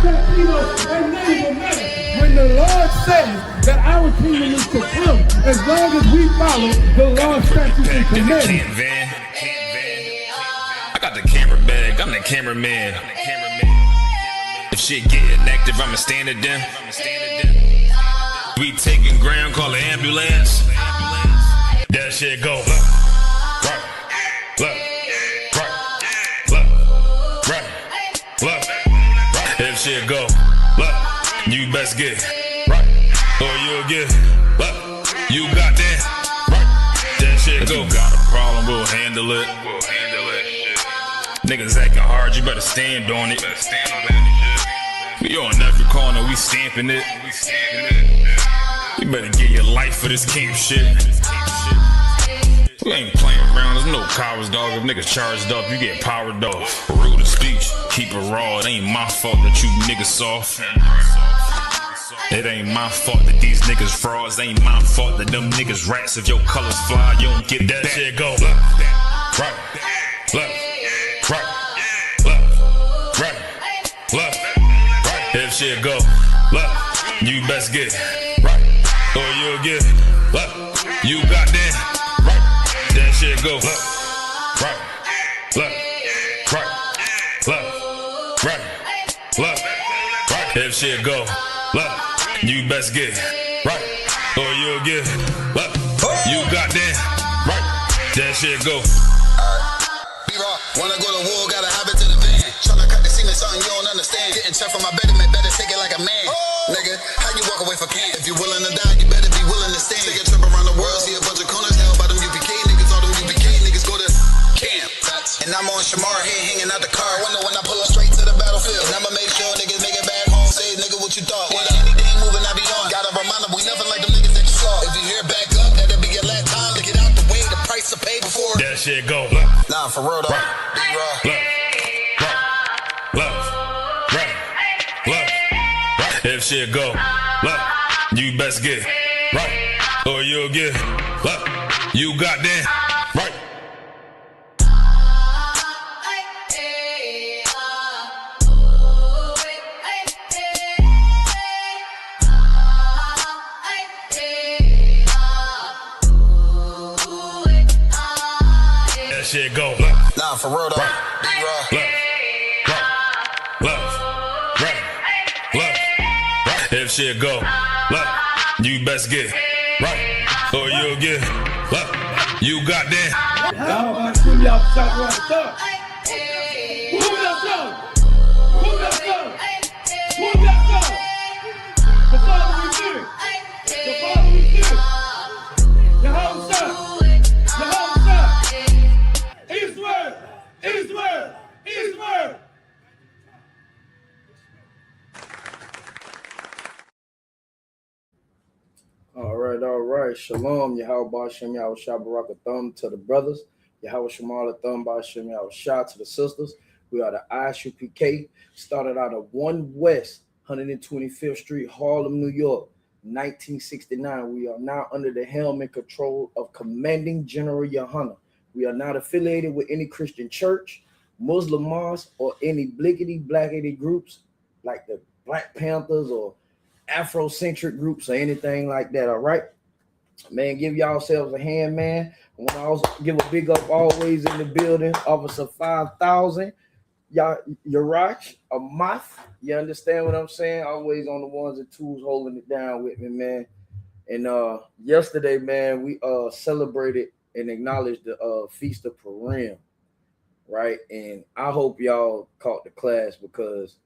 that, and name will matter. When the Lord says that our kingdom is to come, as long as we follow the Lord's statutes and commandments. I got the camera bag, I'm the cameraman. If shit getting active, I'ma stand it down. We taking ground, call the ambulance. That shit go. Look. If shit go, look, you best get right, or you'll get, look, you got that shit go. If you got a problem, we'll handle it. Niggas acting hard, you better stand on it. We on every corner, we stamping it. You better get your life for this camp shit. We ain't playing around, there's no cowards, dog. If niggas charged up, you get powered off. Rude of speech, keep it raw. It ain't my fault that you niggas soft. It ain't my fault that these niggas frauds. It ain't my fault that them niggas rats. If your colors fly, you don't get that shit go. Look. If shit go, look, you best get right, or you'll get, look, you got that. That shit go. Look. If shit go, look, you best get right, or you'll get, look, you got that. That shit go. B-Raw, wanna go to war, gotta hop into the van. Tryna cut the semen, something you don't understand. Getting checked from my betterment, better take it like a man. Nigga, how you walk away from camp? If you willing to die, you better be willing to stand. Take a trip around the world, see a bunch of corners held by them UPK niggas. All them UPK niggas go to camp. And I'm on Shamar head hanging out the car. Wonder when I pull up straight to the battlefield. And I'ma make sure niggas make it back home. Say, nigga, what you thought? With anything moving, I be on. Gotta remind them, we nothing like them niggas that you saw. If you hear back up, that'll be your last time. Look it out the way, the price to pay before. That shit go. Nah, for real though. B-Raw. Look. If shit go, look, you best get right, or you'll get, look, you got that right. That shit go. Nah, for real though. Look. If shit go, look, you best get right, or you'll get, look, you got that. How about swim y'all shot right there? Move that gun! Move that gun! Move that gun! The Father we fear! The Father we fear! Yahusha! Israel! All right. Shalom, Yahweh Shem Yahweh Barakathum to the brothers. Yahweh Shemal Thumb Shem Yahweh to the sisters. We are the ISUPK. Started out of 1 West 125th Street, Harlem, New York, 1969. We are now under the helm and control of Commanding General Yohana. We are not affiliated with any Christian church, Muslim mosque, or any blackity groups like the Black Panthers or Afrocentric groups or anything like that. All right, man, give yourselves a hand, man. I want to also give a big up always in the building, Officer 5000, Yarach, a moth. You understand what I'm saying? Always on the ones and twos holding it down with me, man. And yesterday, man, we celebrated and acknowledged the Feast of Purim, right? And I hope y'all caught the class, because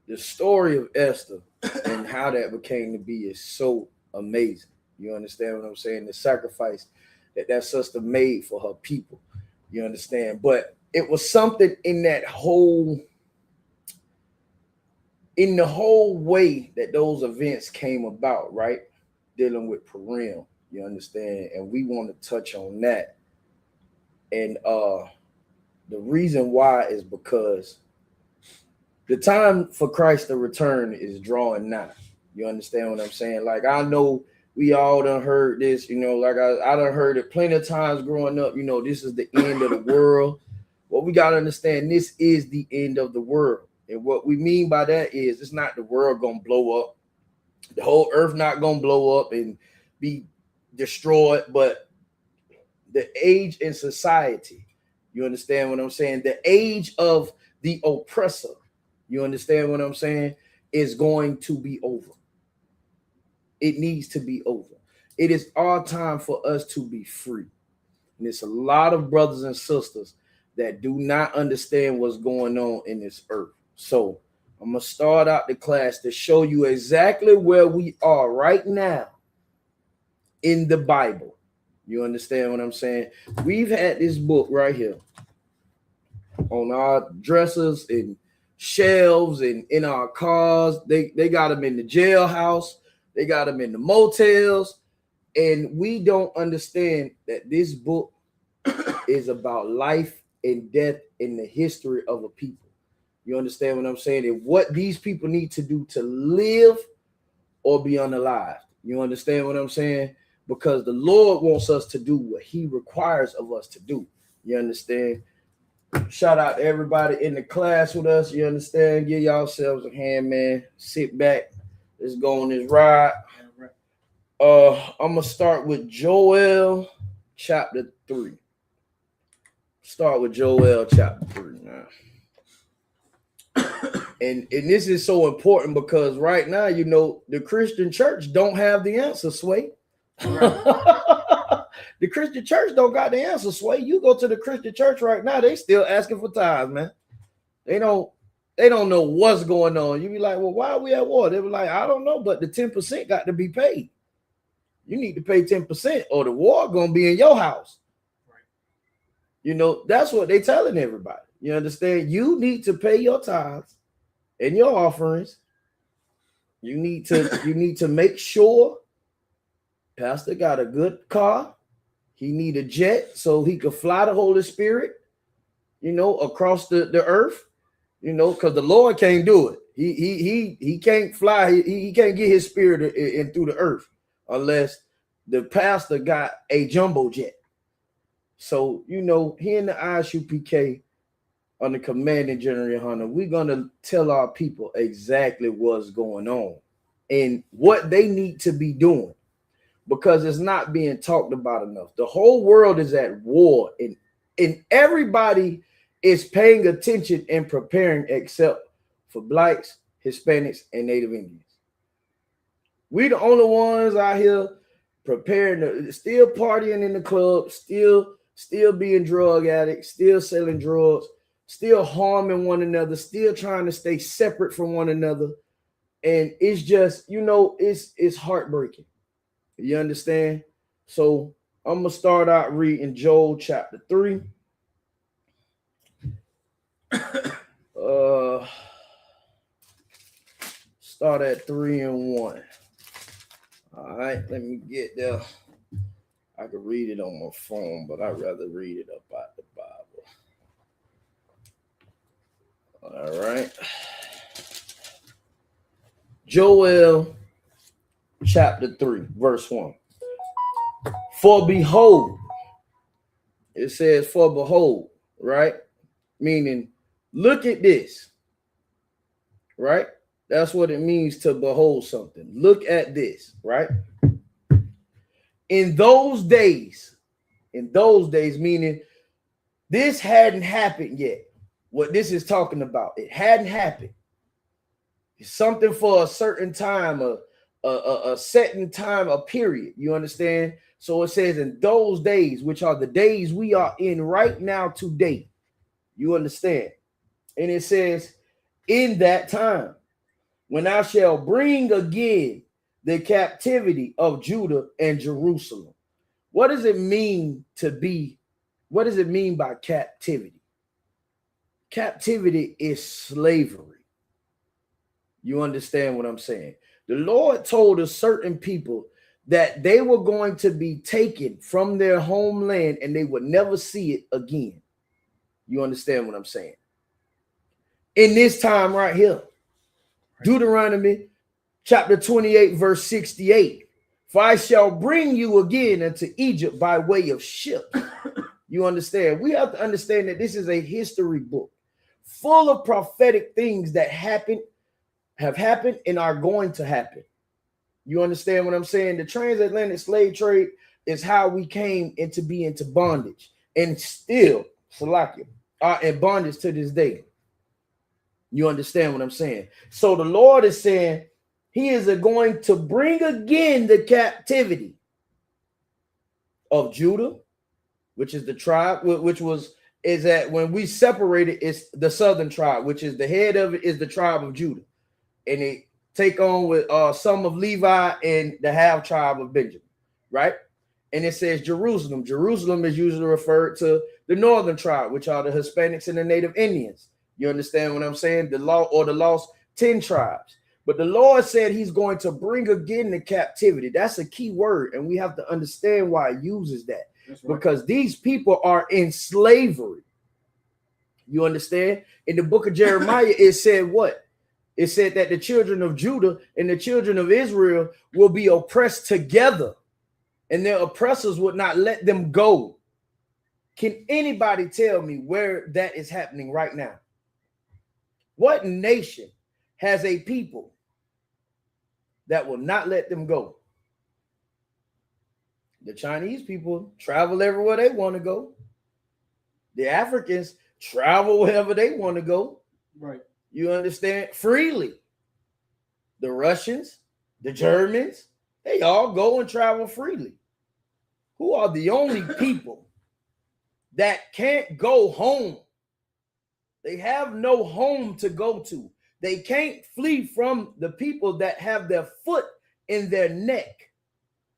the story of Esther and how that became to be is so amazing. You understand what I'm saying? The sacrifice that sister made for her people. You understand? But it was something in the whole way that those events came about, right? Dealing with Purim, you understand? And we want to touch on that. And the reason why is because the time for Christ to return is drawing nigh. You understand what I'm saying? Like, I know we all done heard this, you know, like I done heard it plenty of times growing up, you know, this is the end of the world. Well, we got to understand, this is the end of the world. And what we mean by that is it's not the world gonna blow up, the whole earth not gonna blow up and be destroyed, but the age in society, you understand what I'm saying? The age of the oppressor, you understand what I'm saying, is going to be over. It needs to be over. It is our time for us to be free. And it's a lot of brothers and sisters that do not understand what's going on in this earth. So I'm going to start out the class to show you exactly where we are right now in the Bible. You understand what I'm saying? We've had this book right here on our dressers and shelves and in our cars. They got them in the jailhouse. They got them in the motels. And we don't understand that this book is about life and death in the history of a people. You understand what I'm saying? And what these people need to do to live or be unalived. You understand what I'm saying? Because the Lord wants us to do what he requires of us to do. You understand? Shout out to everybody in the class with us. You understand? Give yourselves a hand, man. Sit back. Let's go on this ride. I'm gonna start with Joel chapter 3. Start with Joel chapter 3 now. And this is so important because right now, you know, the Christian church don't have the answer, Sway. Right. The Christian church don't got the answer, Sway. You go to the Christian church right now, they still asking for tithes, man. They don't know what's going on. You be like, well, why are we at war? They were like, I don't know, but the 10% got to be paid. You need to pay 10% or the war gonna be in your house. Right. You know, that's what they telling everybody. You understand? You need to pay your tithes and your offerings. You need to make sure Pastor got a good car. He need a jet so he could fly the Holy Spirit, you know, across the earth, you know, because the Lord can't do it. He can't fly. He can't get his spirit in through the earth unless the pastor got a jumbo jet. So, you know, here in the ISUPK under Commanding General Hunter, we're going to tell our people exactly what's going on and what they need to be doing because it's not being talked about enough. The whole world is at war and everybody is paying attention and preparing except for blacks, Hispanics, and Native Indians. We the only ones out here preparing, still partying in the club, still being drug addicts, still selling drugs, still harming one another, still trying to stay separate from one another. And it's just, you know, it's heartbreaking. You understand? So I'm going to start out reading Joel chapter 3. Start at 3 and 1. All right, let me get there. I could read it on my phone, but I'd rather read it up out the Bible. All right. Joel chapter 3, verse 1. For behold, it says, for behold, right? Meaning, look at this, right? That's what it means to behold something. Look at this, right? In those days, meaning this hadn't happened yet. What this is talking about, it hadn't happened. It's something for a certain time, a certain time, a period. You understand? So it says in those days, which are the days we are in right now today. You understand? And it says, in that time, when I shall bring again the captivity of Judah and Jerusalem. What does it mean to be? What does it mean by captivity? Captivity is slavery. You understand what I'm saying? The Lord told a certain people that they were going to be taken from their homeland and they would never see it again. You understand what I'm saying? In this time right here, Deuteronomy chapter 28, verse 68. For I shall bring you again into Egypt by way of ships. You understand? We have to understand that this is a history book. full of prophetic things that have happened, and are going to happen. You understand what I'm saying? The transatlantic slave trade is how we came into bondage, and still, Salakia, are in bondage to this day. You understand what I'm saying? So the Lord is saying he is going to bring again the captivity of Judah, which is the tribe, is that when we separated, it's the southern tribe, which is the head of it is the tribe of Judah. And they take on with some of Levi and the half tribe of Benjamin, right? And it says Jerusalem. Jerusalem is usually referred to the northern tribe, which are the Hispanics and the native Indians. You understand what I'm saying? The lost 10 tribes. But the Lord said he's going to bring again the captivity. That's a key word, and we have to understand why he uses that. Right. Because these people are in slavery. You understand? In the book of Jeremiah, it said what? It said that the children of Judah and the children of Israel will be oppressed together, and their oppressors would not let them go. Can anybody tell me where that is happening right now? What nation has a people that will not let them go? The Chinese people travel everywhere they want to go. The Africans travel wherever they want to go. Right. You understand? Freely. The Russians, the Germans, they all go and travel freely. Who are the only people that can't go home? They have no home to go to. They can't flee from the people that have their foot in their neck.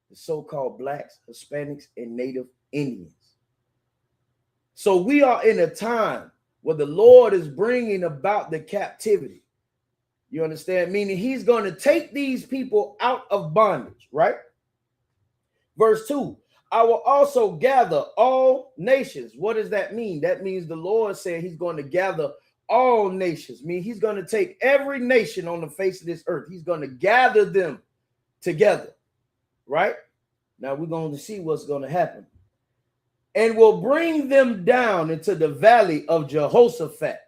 The so-called blacks, Hispanics, and native Indians. So we are in a time where the Lord is bringing about the captivity. You understand? Meaning he's going to take these people out of bondage, right? Verse 2, I will also gather all nations. What does that mean? That means the Lord said he's going to gather all nations. I mean, he's going to take every nation on the face of this earth. He's going to gather them together, right? Now we're going to see what's going to happen. And will bring them down into the valley of Jehoshaphat.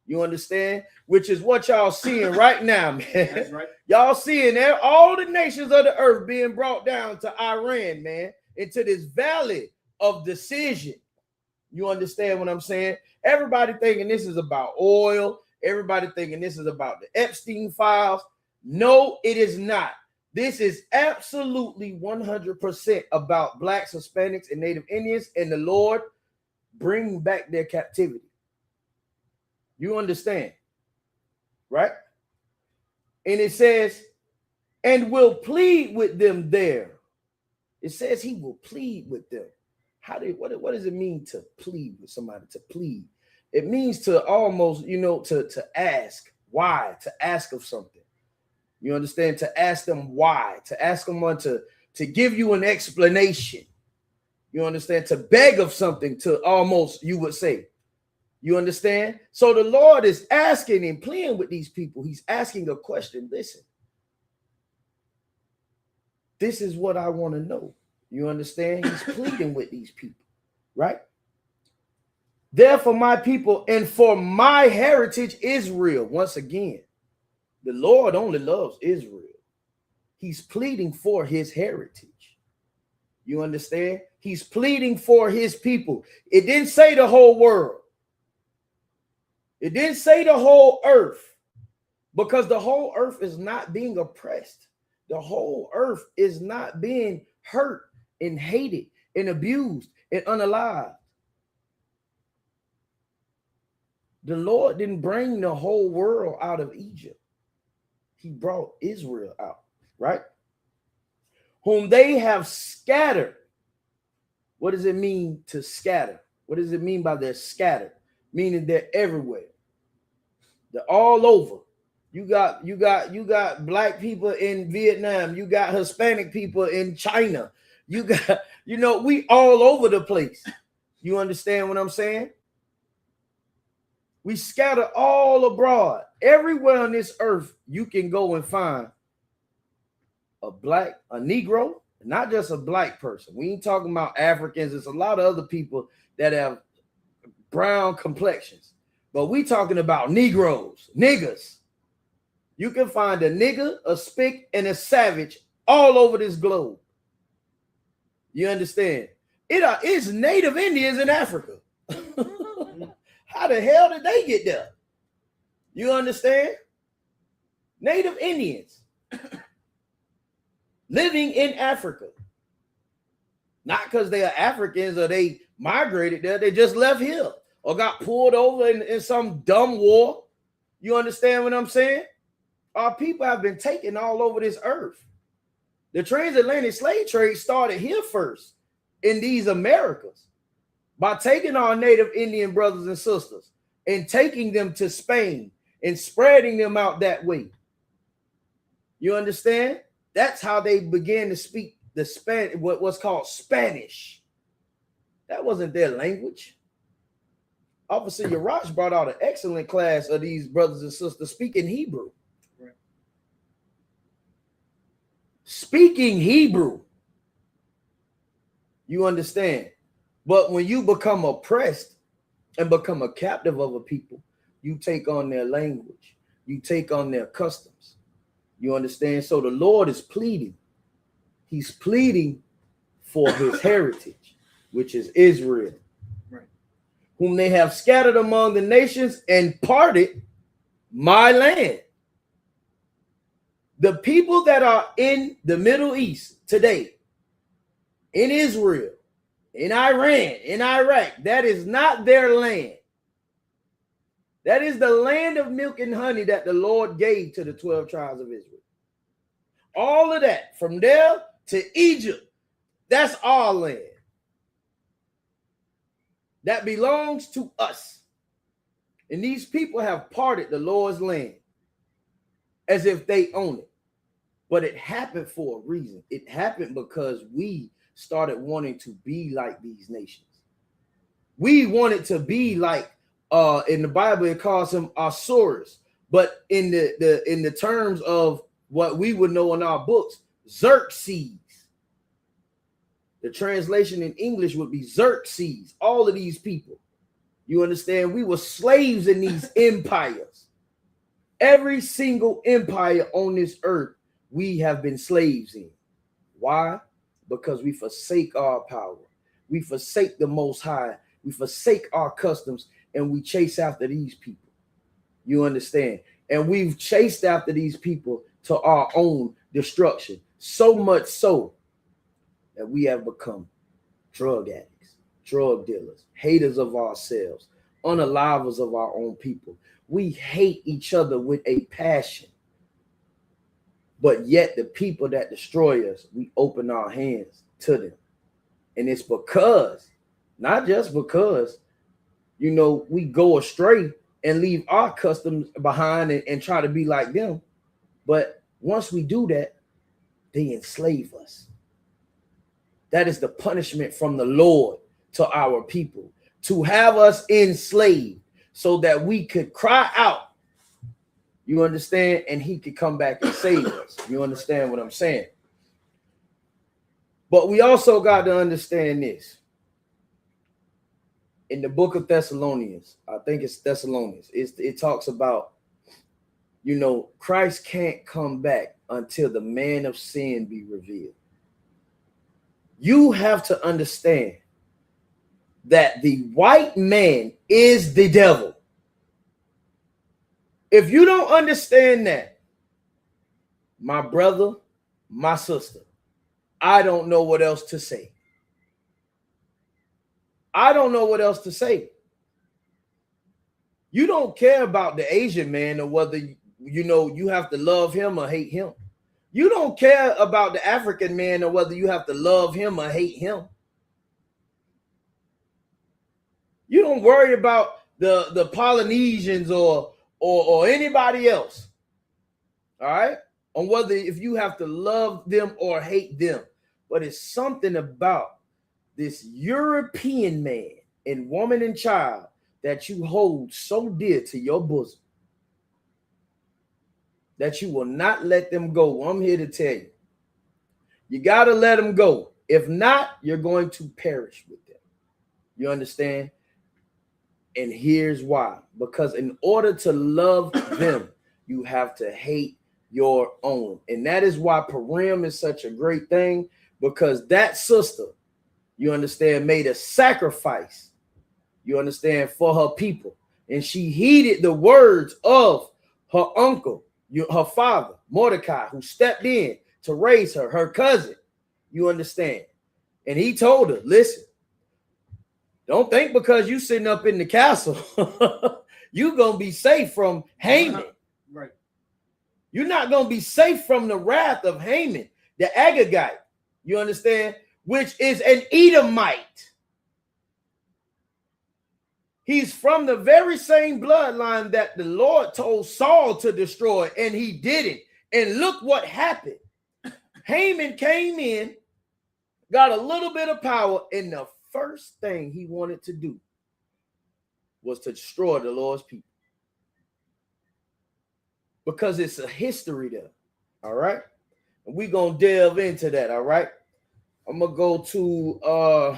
You understand? Which is what y'all seeing right now, man. That's right. Y'all seeing there all the nations of the earth being brought down to Iran, man, into this valley of decision. You understand what I'm saying? Everybody thinking this is about oil. Everybody thinking this is about the Epstein files. No, it is not. This is absolutely 100% about blacks, Hispanics, and native Indians, and the Lord bringing back their captivity. You understand, right? And it says, and will plead with them there. It says he will plead with them. What does it mean to plead with somebody? To plead. It means to almost, to ask. Why? To ask of something. You understand? To ask them why. To ask them to give you an explanation. You understand? To beg of something, to almost, you would say. You understand? So the Lord is asking and pleading with these people. He's asking a question. Listen. This is what I want to know. You understand? He's pleading with these people, right? Therefore, my people, and for my heritage, Israel. Once again, the Lord only loves Israel. He's pleading for his heritage. You understand? He's pleading for his people. It didn't say the whole world. It didn't say the whole earth, because the whole earth is not being oppressed. The whole earth is not being hurt and hated and abused and unalived. The Lord didn't bring the whole world out of Egypt. He brought Israel out, right? Whom they have scattered. What does it mean to scatter? What does it mean by they're scattered? Meaning they're everywhere. They're all over. You got black people in Vietnam. You got Hispanic people in China. You got, we all over the place. You understand what I'm saying? We scatter all abroad. Everywhere on this earth, you can go and find a Negro, not just a black person. We ain't talking about Africans. There's a lot of other people that have brown complexions. But we talking about Negroes, niggas. You can find a nigger, a spick, and a savage all over this globe. You understand? It's Native Indians in Africa. How the hell did they get there? You understand? Native Indians living in Africa. Not because they are Africans or they migrated there. They just left here or got pulled over in some dumb war. You understand what I'm saying? Our people have been taken all over this earth. The transatlantic slave trade started here first in these Americas by taking our Native Indian brothers and sisters and taking them to Spain and spreading them out that way. You understand? That's how they began to speak the Spanish, what's called Spanish. That wasn't their language. Officer Yarash brought out an excellent class of these brothers and sisters speaking Hebrew. Right. Speaking Hebrew. You understand? But when you become oppressed and become a captive of a people, you take on their language. You take on their customs. You understand? So the Lord is pleading. He's pleading for his heritage, which is Israel, right, whom they have scattered among the nations and parted my land. The people that are in the Middle East today, in Israel, in Iran, in Iraq, that is not their land. That is the land of milk and honey that the Lord gave to the 12 tribes of Israel. All of that, from there to Egypt, that's our land. That belongs to us. And these people have parted the Lord's land as if they own it. But it happened for a reason. It happened because we started wanting to be like these nations. We wanted to be like, in the Bible, it calls him Asuras. But in the terms of what we would know in our books, Xerxes. The translation in English would be Xerxes. All of these people. You understand? We were slaves in these empires. Every single empire on this earth, we have been slaves in. Why? Because we forsake our power. We forsake the Most High. We forsake our customs, and we chase after these people. You understand? And we've chased after these people to our own destruction. So much so that we have become drug addicts, drug dealers, haters of ourselves, unalivers of our own people. We hate each other with a passion. But yet the people that destroy us, we open our hands to them. And it's because, not just because, you know, we go astray and leave our customs behind and try to be like them. But once we do that, they enslave us. That is the punishment from the Lord to our people, to have us enslaved so that we could cry out. You understand? And he could come back and save us. You understand what I'm saying? But we also got to understand this. In the book of Thessalonians, I think it's Thessalonians, it talks about, you know, Christ can't come back until the man of sin be revealed. You have to understand that the white man is the devil. If you don't understand that, my brother, my sister, I don't know what else to say. I don't know what else to say. You don't care about the Asian man or whether, you know, you have to love him or hate him. You don't care about the African man or whether you have to love him or hate him. You don't worry about the Polynesians or anybody else. All right? On whether if you have to love them or hate them. But it's something about this European man and woman and child that you hold so dear to your bosom that you will not let them go. I'm here to tell you. You got to let them go. If not, you're going to perish with them. You understand? And here's why. Because in order to love them, you have to hate your own. And that is why Purim is such a great thing, because that sister, you understand, made a sacrifice, you understand, for her people. And she heeded the words of her uncle, her father, Mordecai, who stepped in to raise her, her cousin, you understand. And he told her, listen, don't think because you sitting up in the castle, you're going to be safe from Haman. Right. You're not going to be safe from the wrath of Haman, the Agagite, you understand, which is an Edomite. He's from the very same bloodline that the Lord told Saul to destroy, and he didn't. And look what happened. Haman came in, got a little bit of power, and the first thing he wanted to do was to destroy the Lord's people. Because it's a history there, all right? And we're going to delve into that, all right? I'm going to go to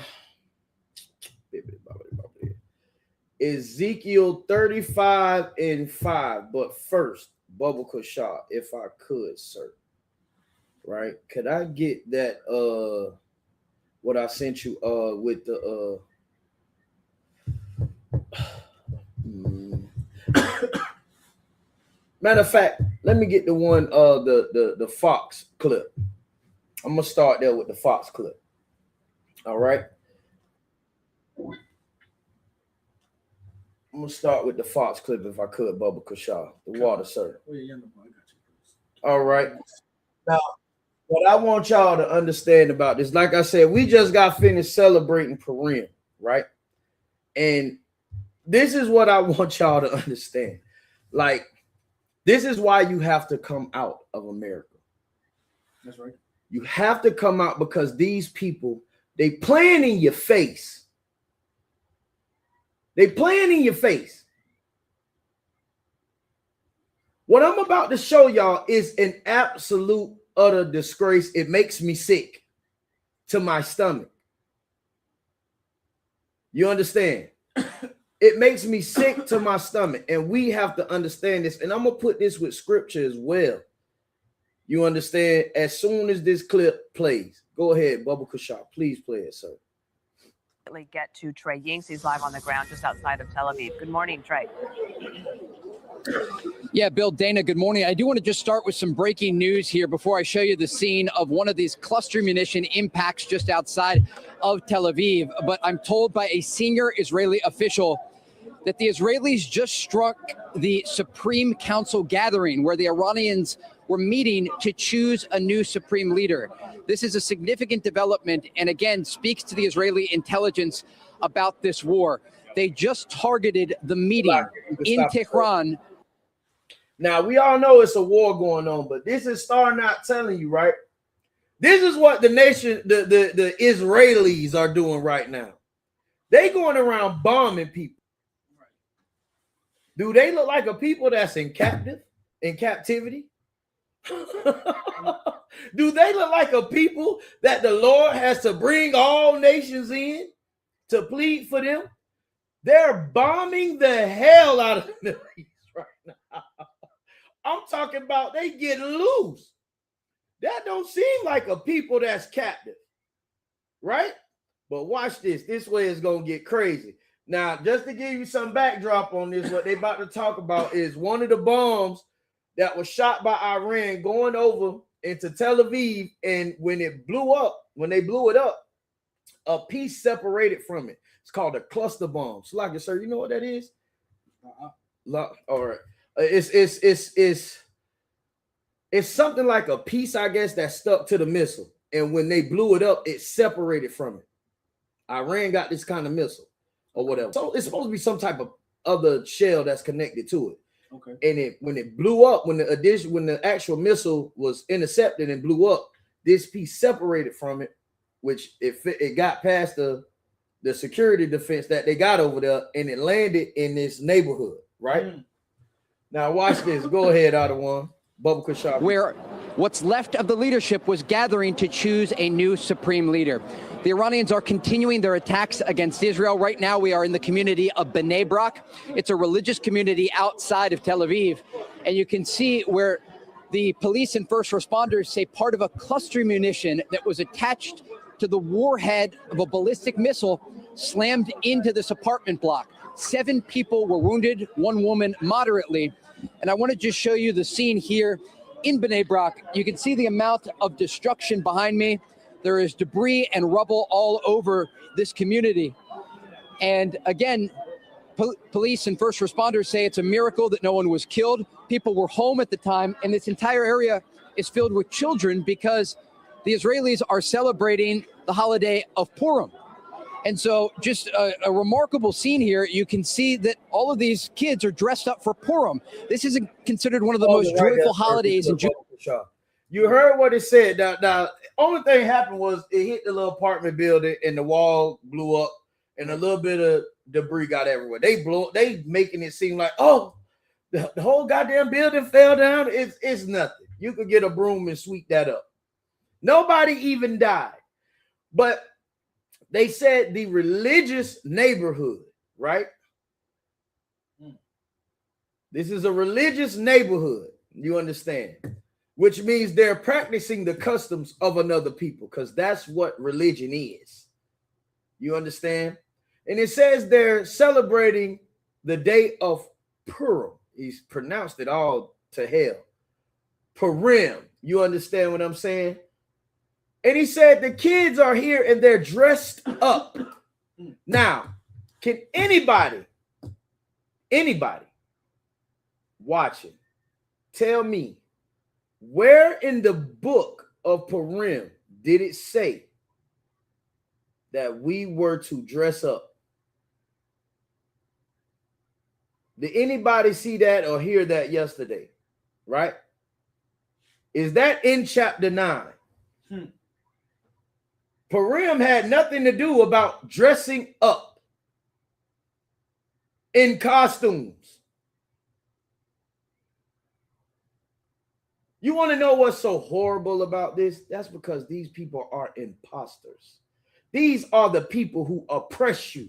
Ezekiel 35:5. But first, Bubba Kushah, if I could, sir, right? Could I get that, what I sent you with the matter of fact, let me get the one the Fox clip. I'm gonna start there with the Fox clip. All right. I'm gonna start with the Fox clip if I could, Bubba Kushah. The water, sir. Oh, yeah, no, I got you. All right. Now, what I want y'all to understand about this, like I said, we just got finished celebrating Purim, right? And this is what I want y'all to understand. Like, this is why you have to come out of America. That's right. You have to come out because these people, they playing in your face. They playing in your face. What I'm about to show y'all is an absolute utter disgrace. It makes me sick to my stomach. You understand? It makes me sick to my stomach, and we have to understand this. And I'm gonna put this with scripture as well. You understand? As soon as this clip plays, go ahead, Bubba Kushah. Please play it, sir. Get to Trey Yingst. He's live on the ground just outside of Tel Aviv. Good morning, Trey. Yeah, Bill, Dana, good morning. I do want to just start with some breaking news here before I show you the scene of one of these cluster munition impacts just outside of Tel Aviv. But I'm told by a senior Israeli official that the Israelis just struck the Supreme Council gathering where the Iranians were meeting to choose a new supreme leader. This is a significant development and again speaks to the Israeli intelligence about this war. They just targeted the meeting in Tehran. Now, we all know it's a war going on, but this is Star not telling you, right? This is what the nation, the Israelis are doing right now. They going around bombing people. Do they look like a people that's in captivity? Do they look like a people that the Lord has to bring all nations in to plead for them? They're bombing the hell out of the Middle East right now. I'm talking about they get loose. That don't seem like a people that's captive, right? But watch this. This way is going to get crazy. Now, just to give you some backdrop on this, what they about to talk about is one of the bombs that was shot by Iran going over into Tel Aviv, and when it blew up, when they blew it up, a piece separated from it. It's called a cluster bomb. So, like, sir, you know what that is? All right. It's something like a piece, I guess, that stuck to the missile, and when they blew it up, it separated from it. Iran got this kind of missile or whatever. So it's supposed to be some type of other shell that's connected to it. Okay. And when it blew up, when the actual missile was intercepted and blew up, this piece separated from it, which it got past the security defense that they got over there, and it landed in this neighborhood, right? Now watch this. Go ahead, Adawan. Bubba Kushah. Where what's left of the leadership was gathering to choose a new supreme leader. The Iranians are continuing their attacks against Israel. Right now, we are in the community of Bnei Brak. It's a religious community outside of Tel Aviv. And you can see where the police and first responders say part of a cluster munition that was attached to the warhead of a ballistic missile slammed into this apartment block. 7 people were wounded, 1 woman moderately. And I want to just show you the scene here in Bnei Brak. You can see the amount of destruction behind me. There is debris and rubble all over this community. And again, police and first responders say it's a miracle that no one was killed. People were home at the time, and this entire area is filled with children because the Israelis are celebrating the holiday of Purim. And so just a remarkable scene here. You can see that all of these kids are dressed up for Purim. This is considered one of the most joyful holidays in Judaism. You heard what it said. Now, only thing happened was it hit the little apartment building and the wall blew up and a little bit of debris got everywhere. They making it seem like, oh, the whole goddamn building fell down. It's nothing. You could get a broom and sweep that up. Nobody even died. But they said the religious neighborhood, right? This is a religious neighborhood. You understand? Which means they're practicing the customs of another people, because that's what religion is. You understand? And it says they're celebrating the day of Purim. He's pronounced it all to hell. Purim. You understand what I'm saying? And he said the kids are here and they're dressed up. Now, can anybody watching tell me, where in the book of Purim did it say that we were to dress up? Did anybody see that or hear that yesterday? Right? Is that in chapter 9? Purim had nothing to do about dressing up in costumes. You want to know what's so horrible about this? That's because these people are imposters. These are the people who oppress you.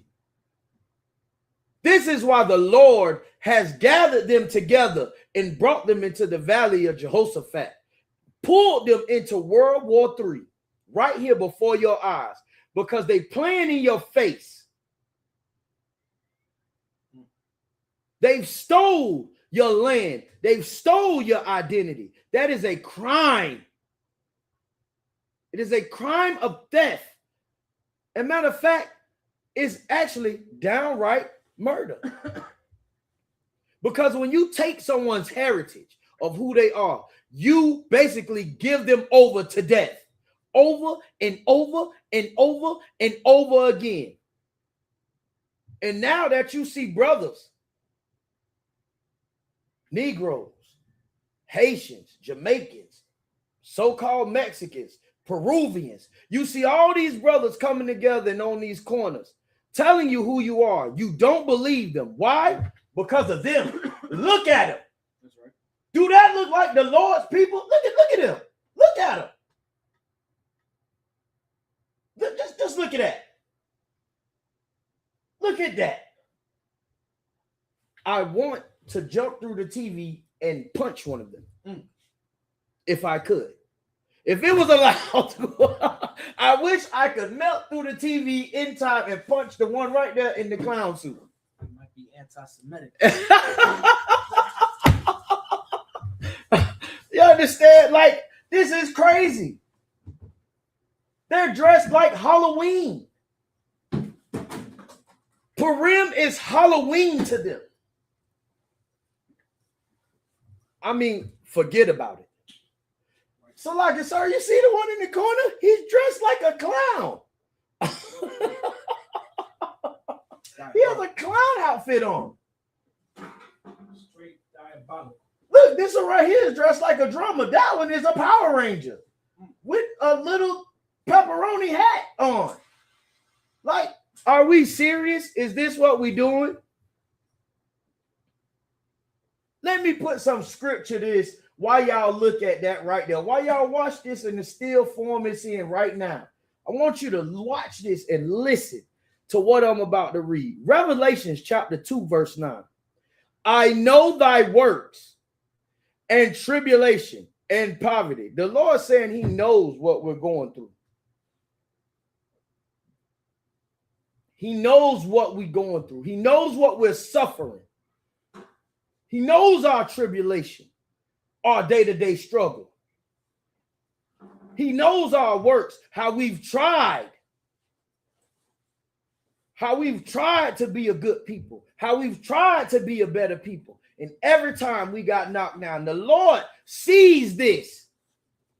This is why the Lord has gathered them together and brought them into the valley of Jehoshaphat, pulled them into World War III right here before your eyes, because they playing in your face. They've stole your land. They've stole your identity. That is a crime. It is a crime of theft. As a matter of fact, it's actually downright murder. Because when you take someone's heritage of who they are, you basically give them over to death. Over and over and over and over again. And now that you see brothers, Negroes, Haitians, Jamaicans, so-called Mexicans, Peruvians, you see all these brothers coming together and on these corners telling you who you are. You don't believe them. Why? Because of them. Look at them. That's right. Do that look like the Lord's people? Look at them. Look at them. Just look at that. Look at that. I want to jump through the TV and punch one of them. If I could. If it was allowed to, I wish I could melt through the TV in time and punch the one right there in the clown suit. It might be anti-Semitic. You understand? Like, this is crazy. They're dressed like Halloween. Purim is Halloween to them. I mean, forget about it. So, like, sir, you see the one in the corner? He's dressed like a clown. He has a clown outfit on. Straight diabolical. Look, this one right here is dressed like a drummer. That one is a Power Ranger with a little pepperoni hat on. Like, are we serious? Is this what we doing? Let me put some scripture to this. Why y'all look at that right there? Why y'all watch this in the still form it's in right now? I want you to watch this and listen to what I'm about to read. Revelations chapter 2, verse 9. I know thy works and tribulation and poverty. The Lord saying he knows what we're going through. He knows what we're going through. He knows what we're suffering. He knows our tribulation, our day-to-day struggle. He knows our works, how we've tried to be a good people, how we've tried to be a better people. And every time we got knocked down, the Lord sees this.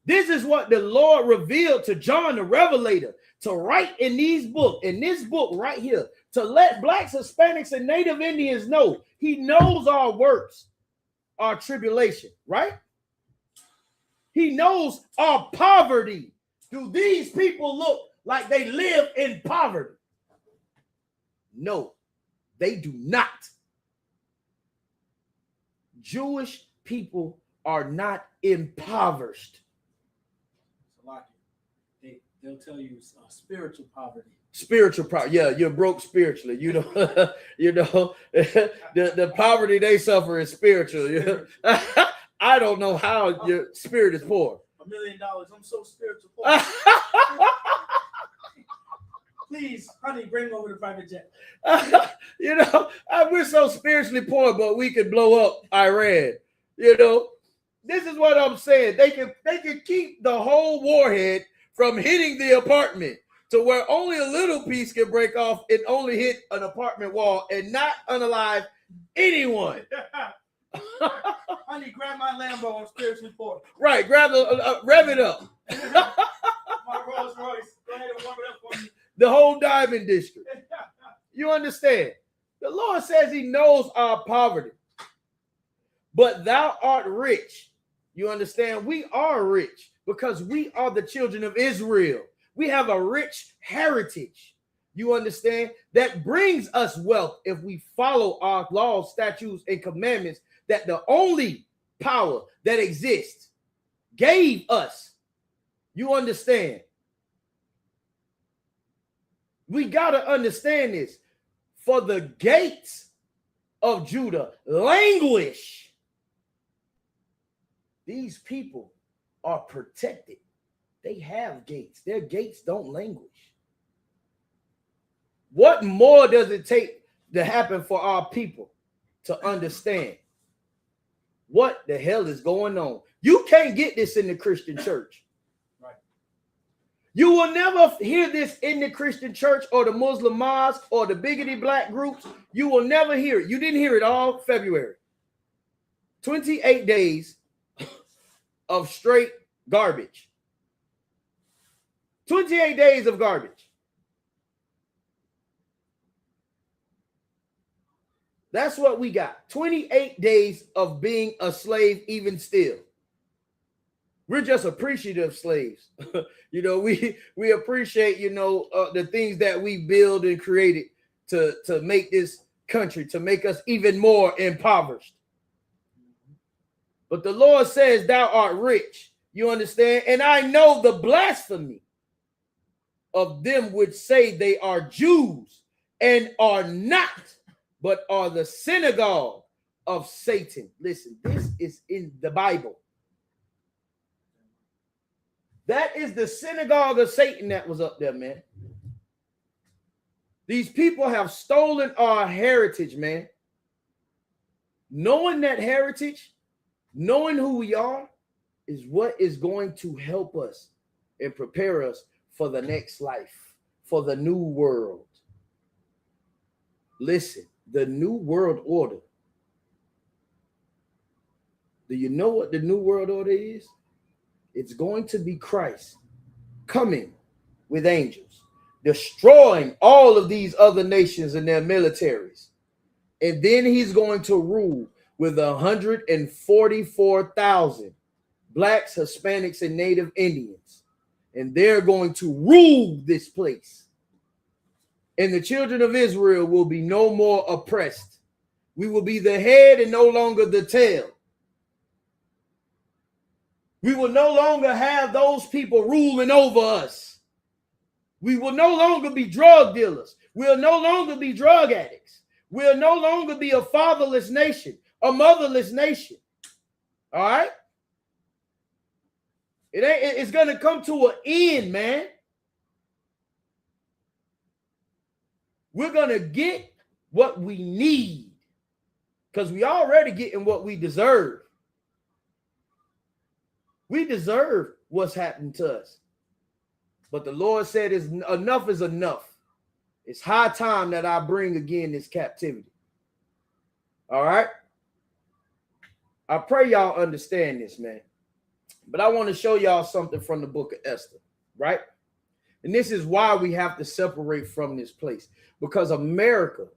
This is what the Lord revealed to John the Revelator to write in this book right here, to let blacks, Hispanics, and Native Indians know. He knows our works, our tribulation, right? He knows our poverty. Do these people look like they live in poverty? No, they do not. Jewish people are not impoverished. They'll tell you spiritual poverty. Spiritual poverty. Yeah, you're broke spiritually. You know, the poverty they suffer is spiritual. I don't know how your spirit is poor. $1 million. I'm so spiritual poor. Please, honey, bring over the private jet. We're so spiritually poor, but we could blow up Iran. This is what I'm saying. They can keep the whole warhead from hitting the apartment to where only a little piece can break off and only hit an apartment wall and not unalive anyone. Honey, grab my Lambo. I'm spiritually poor. Right, grab rev it up. My Rolls Royce. Go ahead and warm it up for me. The whole diamond district. You understand? The Lord says he knows our poverty. But thou art rich. You understand? We are rich because we are the children of Israel. We have a rich heritage. You understand? That brings us wealth if we follow our laws, statutes, and commandments that the only power that exists gave us. You understand? We got to understand this. For the gates of Judah languish. These people are protected. They have gates. Their gates don't languish. What more does it take to happen for our people to understand what the hell is going on? You can't get this in the Christian church. You will never hear this in the Christian church or the Muslim mosque or the bigoted black groups. You will never hear it. You didn't hear it all February. 28 days of straight garbage. 28 days of garbage. That's what we got. 28 days of being a slave even still. We're just appreciative slaves. We appreciate, the things that we build and created to make this country, to make us even more impoverished. But the Lord says, thou art rich. You understand? And I know the blasphemy of them which say they are Jews and are not, but are the synagogue of Satan. Listen, this is in the Bible. That is the synagogue of Satan that was up there, man. These people have stolen our heritage, man. Knowing that heritage, knowing who we are, is what is going to help us and prepare us for the next life, for the new world. Listen, the new world order. Do you know what the new world order is? It's going to be Christ coming with angels, destroying all of these other nations and their militaries. And then he's going to rule with 144,000 blacks, Hispanics, and Native Indians. And they're going to rule this place. And the children of Israel will be no more oppressed. We will be the head and no longer the tail. We will no longer have those people ruling over us. We will no longer be drug dealers. We'll no longer be drug addicts. We'll no longer be a fatherless nation, a motherless nation. All right? It's going to come to an end, man. We're going to get what we need because we already getting what we deserve. We deserve what's happened to us. But the Lord said enough is enough. It's high time that I bring again this captivity. All right? I pray y'all understand this, man. But I want to show y'all something from the book of Esther, right? And this is why we have to separate from this place. Because America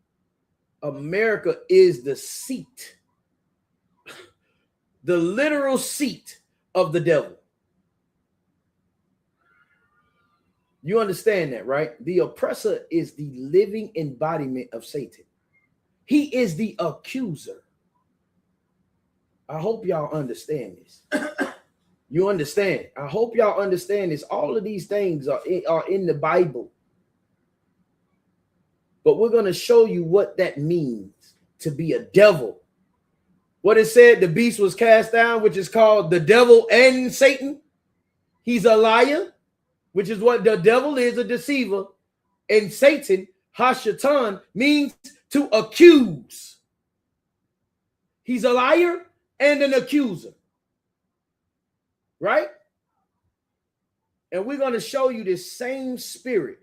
is the seat, the literal seat of the devil. You understand that, right? The oppressor is the living embodiment of Satan. He is the accuser. I hope y'all understand this. You understand? I hope y'all understand this. All of these things are in the Bible. But we're going to show you what that means to be a devil. What it said, the beast was cast down, which is called the devil and Satan. He's a liar, which is what the devil is, a deceiver. And Satan, Hashatan, means to accuse. He's a liar and an accuser. Right? And we're going to show you this same spirit.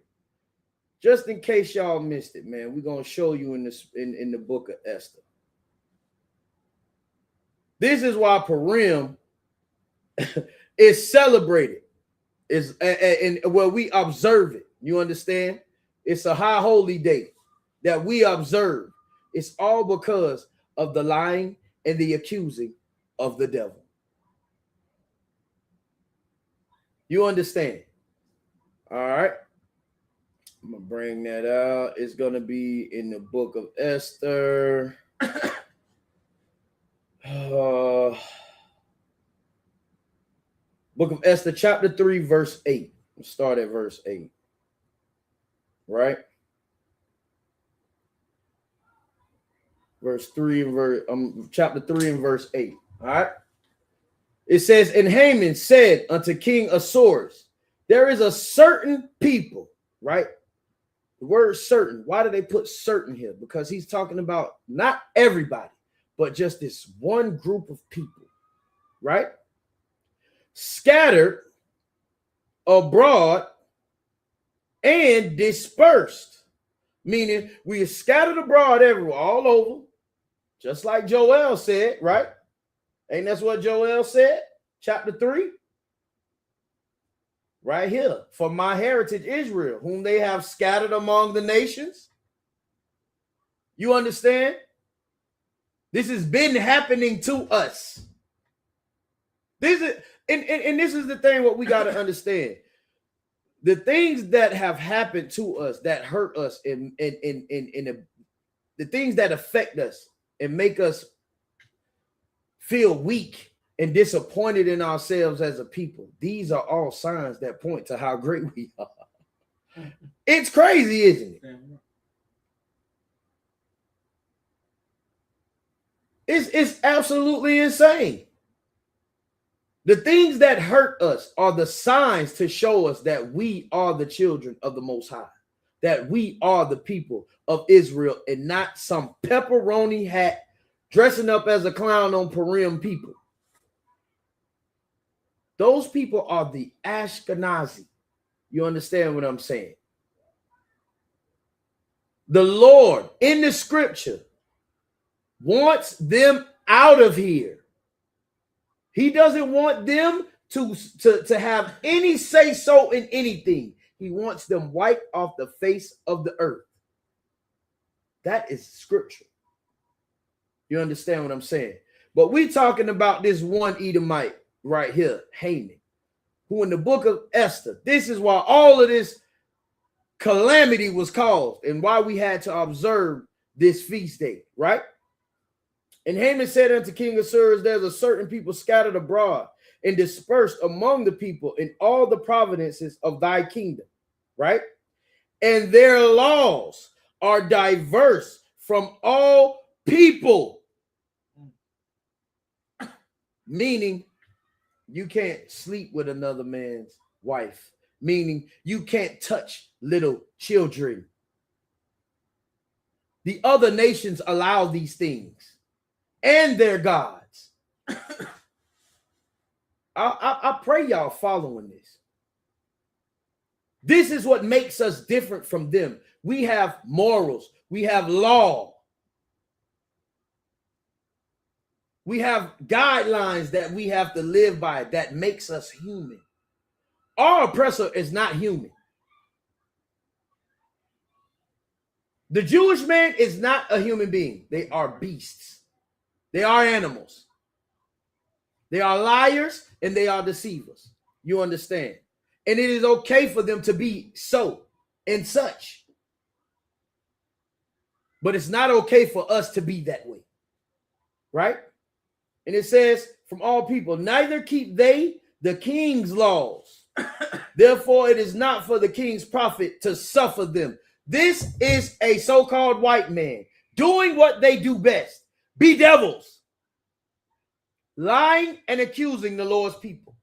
Just in case y'all missed it, man, we're going to show you in the book of Esther. This is why Purim is celebrated. And where we observe it. You understand? It's a high holy day that we observe. It's all because of the lying and the accusing of the devil. You understand? All right. I'm going to bring that out. It's going to be in the book of Esther. Book of Esther, chapter 3, verse 8. Let's start at verse 8. Right? Chapter 3 and verse 8. All right. It says, and Haman said unto King Ahasuerus, there is a certain people, right? The word certain. Why do they put certain here? Because he's talking about not everybody, but just this one group of people, right? Scattered abroad and dispersed, meaning we are scattered abroad everywhere, all over, just like Joel said, right? Ain't that's what Joel said? Chapter 3. Right here. For my heritage Israel, whom they have scattered among the nations. You understand? This has been happening to us. This is and this is the thing what we got to understand. The things that have happened to us that hurt us and the things that affect us and make us feel weak and disappointed in ourselves as a people. These are all signs that point to how great we are. It's crazy, isn't it? It's absolutely insane. The things that hurt us are the signs to show us that we are the children of the Most High, that we are the people of Israel and not some pepperoni hat dressing up as a clown on Purim people. Those people are the Ashkenazi. You understand what I'm saying? The Lord in the scripture wants them out of here. He doesn't want them to have any say so in anything. He wants them wiped off the face of the earth. That is scripture. You understand what I'm saying? But we're talking about this one Edomite right here, Haman, who in the book of Esther, this is why all of this calamity was caused and why we had to observe this feast day, right? And Haman said unto King Ahasuerus, there's a certain people scattered abroad and dispersed among the people in all the provinces of thy kingdom, right? and their laws are diverse from all people. Meaning, you can't sleep with another man's wife. Meaning, you can't touch little children. The other nations allow these things and their gods. I pray y'all following this. This is what makes us different from them. We have morals. We have law. We have guidelines that we have to live by that makes us human. Our oppressor is not human. The Jewish man is not a human being. They are beasts. They are animals. They are liars and they are deceivers. You understand? And it is okay for them to be so and such. But it's not okay for us to be that way. Right? And it says, from all people, neither keep they the king's laws. Therefore, it is not for the king's profit to suffer them. This is a so-called white man doing what they do best. Be devils. Lying and accusing the Lord's people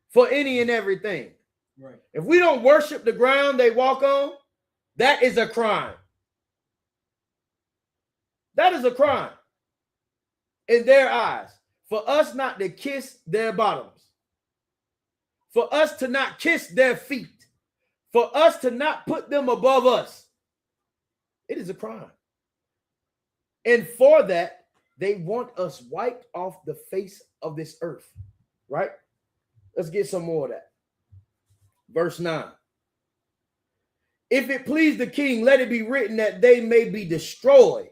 for any and everything. Right. If we don't worship the ground they walk on, that is a crime. That is a crime in their eyes. For us not to kiss their bottoms. For us to not kiss their feet. For us to not put them above us. It is a crime. And for that, they want us wiped off the face of this earth. Right? Let's get some more of that. Verse 9. If it please the king, let it be written that they may be destroyed.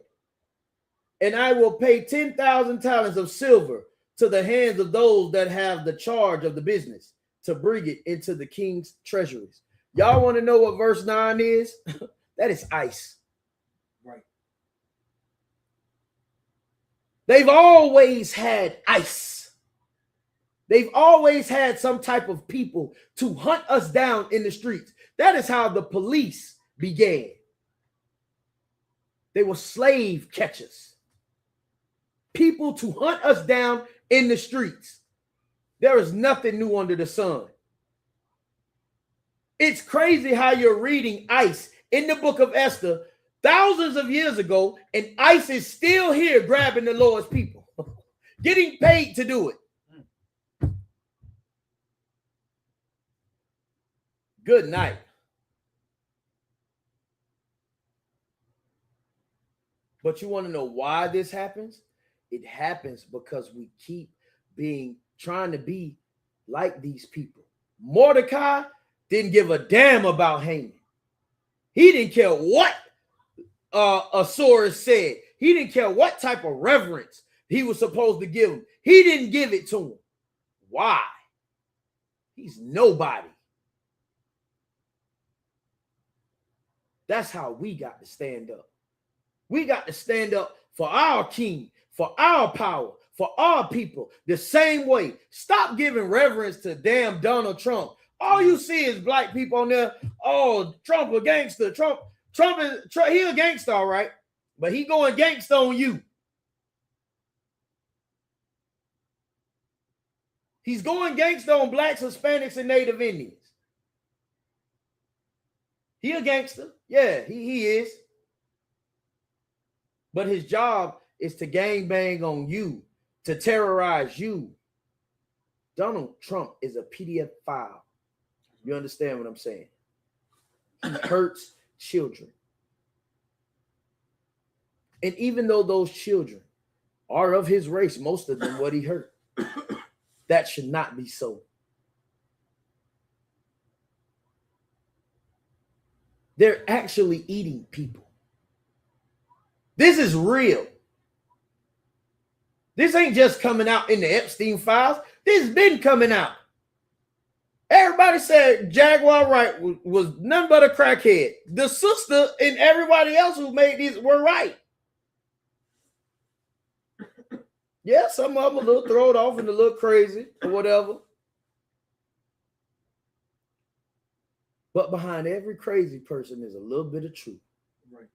And I will pay 10,000 talents of silver to the hands of those that have the charge of the business to bring it into the king's treasuries. Y'all want to know what verse 9 is? That is ICE. Right. They've always had ICE. They've always had some type of people to hunt us down in the streets. That is how the police began. They were slave catchers. People to hunt us down in the streets. There is nothing new under the sun. It's crazy how you're reading ICE in the book of Esther thousands of years ago, and ICE is still here grabbing the Lord's people, getting paid to do it. Good night. But you want to know why this happens? It happens because we keep trying to be like these people. Mordecai didn't give a damn about Haman. He didn't care what Asuras said. He didn't care what type of reverence he was supposed to give him. He didn't give it to him. Why? He's nobody. That's how we got to stand up. We got to stand up for our king, for our power, for our people, the same way. Stop giving reverence to damn Donald Trump. All you see is black people on there. Oh, Trump a gangster. Trump he a gangster, all right, but he going gangster on you. He's going gangster on blacks, Hispanics, and Native Indians. He a gangster. Yeah, he is. But his job is to gangbang on you, to terrorize you. Donald Trump is a PDF file. You understand what I'm saying? He hurts children. And even though those children are of his race, most of them, what he hurt, that should not be so. They're actually eating people. This is real. This ain't just coming out in the Epstein files. This has been coming out. Everybody said Jaguar Wright was none but a crackhead. The sister and everybody else who made these were right. Yeah, some of them a little thrown off and a little crazy or whatever. But behind every crazy person is a little bit of truth. Right.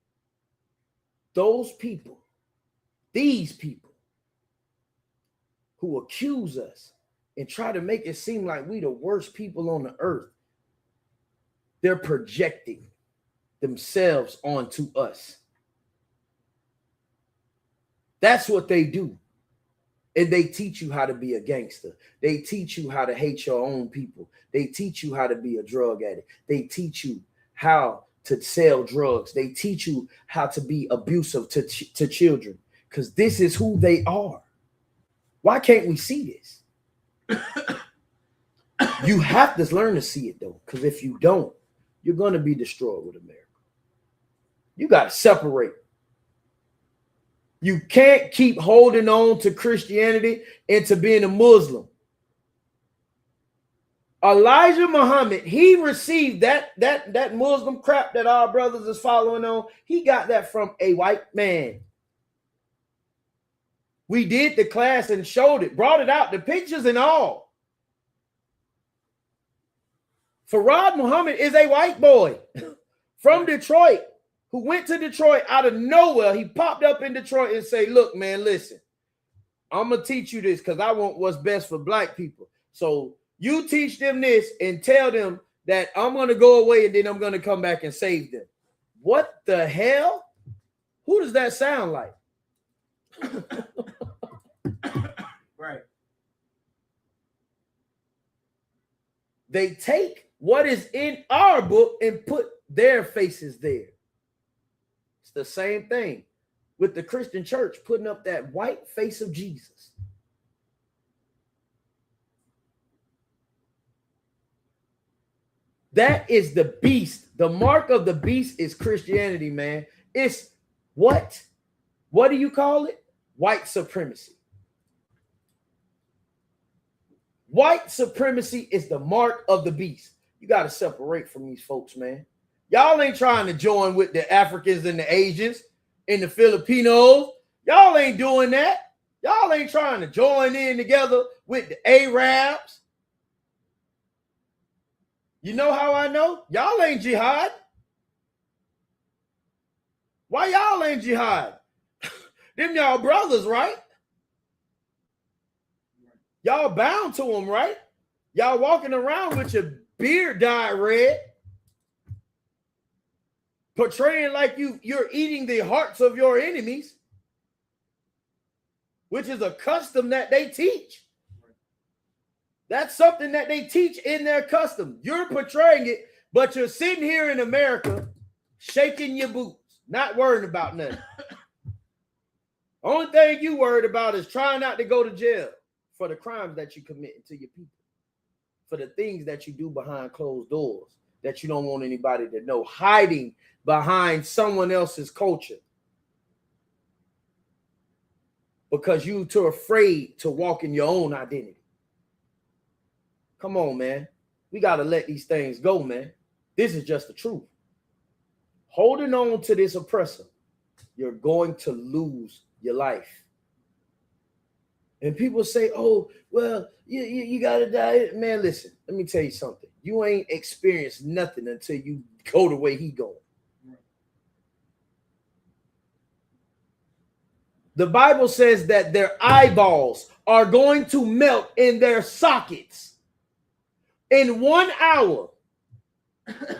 Those people, these people who accuse us and try to make it seem like we the worst people on the earth, they're projecting themselves onto us. That's what they do. And they teach you how to be a gangster. They teach you how to hate your own people. They teach you how to be a drug addict. They teach you how to sell drugs. They teach you how to be abusive to children, because this is who they are. Why can't we see this? You have to learn to see it, though, because if you don't, you're going to be destroyed with America. You got to separate. You can't keep holding on to Christianity and to being a Muslim. Elijah Muhammad, he received that Muslim crap that our brothers is following on. He got that from a white man. We did the class and showed it, brought it out, the pictures and all. Farad Muhammad is a white boy from Detroit who went to Detroit out of nowhere. He popped up in Detroit and say, look, man, listen, I'm going to teach you this because I want what's best for black people. So you teach them this and tell them that I'm going to go away and then I'm going to come back and save them. What the hell? Who does that sound like? Right. They take what is in our book and put their faces there. It's the same thing with the Christian church putting up that white face of Jesus. That is the beast. The mark of the beast is Christianity, man. It's what? What do you call it? White supremacy. White supremacy is the mark of the beast. You got to separate from these folks, man. Y'all ain't trying to join with the Africans and the Asians and the Filipinos. Y'all ain't doing that. Y'all ain't trying to join in together with the Arabs. You know how I know? Y'all ain't jihad. Why y'all ain't jihad? Them y'all brothers, right? Y'all bound to them, right? Y'all walking around with your beard dyed red, portraying like you're eating the hearts of your enemies, which is a custom that they teach. That's something that they teach in their custom. You're portraying it, but you're sitting here in America shaking your boots, not worrying about nothing. Only thing you worried about is trying not to go to jail for the crimes that you commit to your people, for the things that you do behind closed doors that you don't want anybody to know, hiding behind someone else's culture because you're too afraid to walk in your own identity. Come on, man. We got to let these things go, man. This is just the truth. Holding on to this oppressor, you're going to lose your life. And people say, oh, well, you got to die. Man, listen, let me tell you something. You ain't experienced nothing until you go the way he going. The Bible says that their eyeballs are going to melt in their sockets. In 1 hour,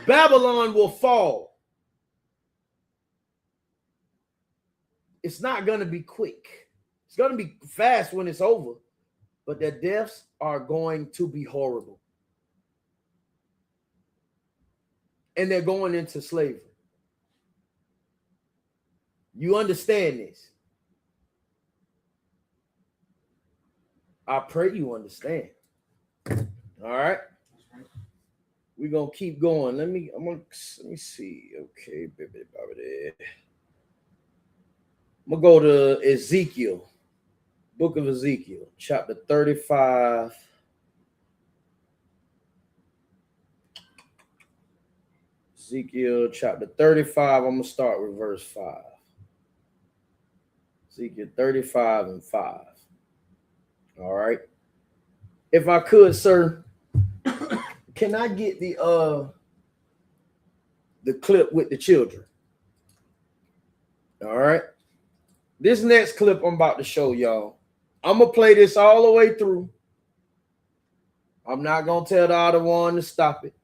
Babylon will fall. It's not going to be quick. It's going to be fast when it's over, but their deaths are going to be horrible. And they're going into slavery. You understand this? I pray you understand. All right. We're going to keep going. Let me see. Okay, baby. I'm going to go to Ezekiel, book of Ezekiel, chapter 35. Ezekiel, chapter 35. I'm going to start with verse 5. Ezekiel 35 and 5. All right. If I could, sir, can I get the the clip with the children. All right. This next clip I'm about to show y'all, I'm going to play this all the way through. I'm not going to tell the other one to stop it.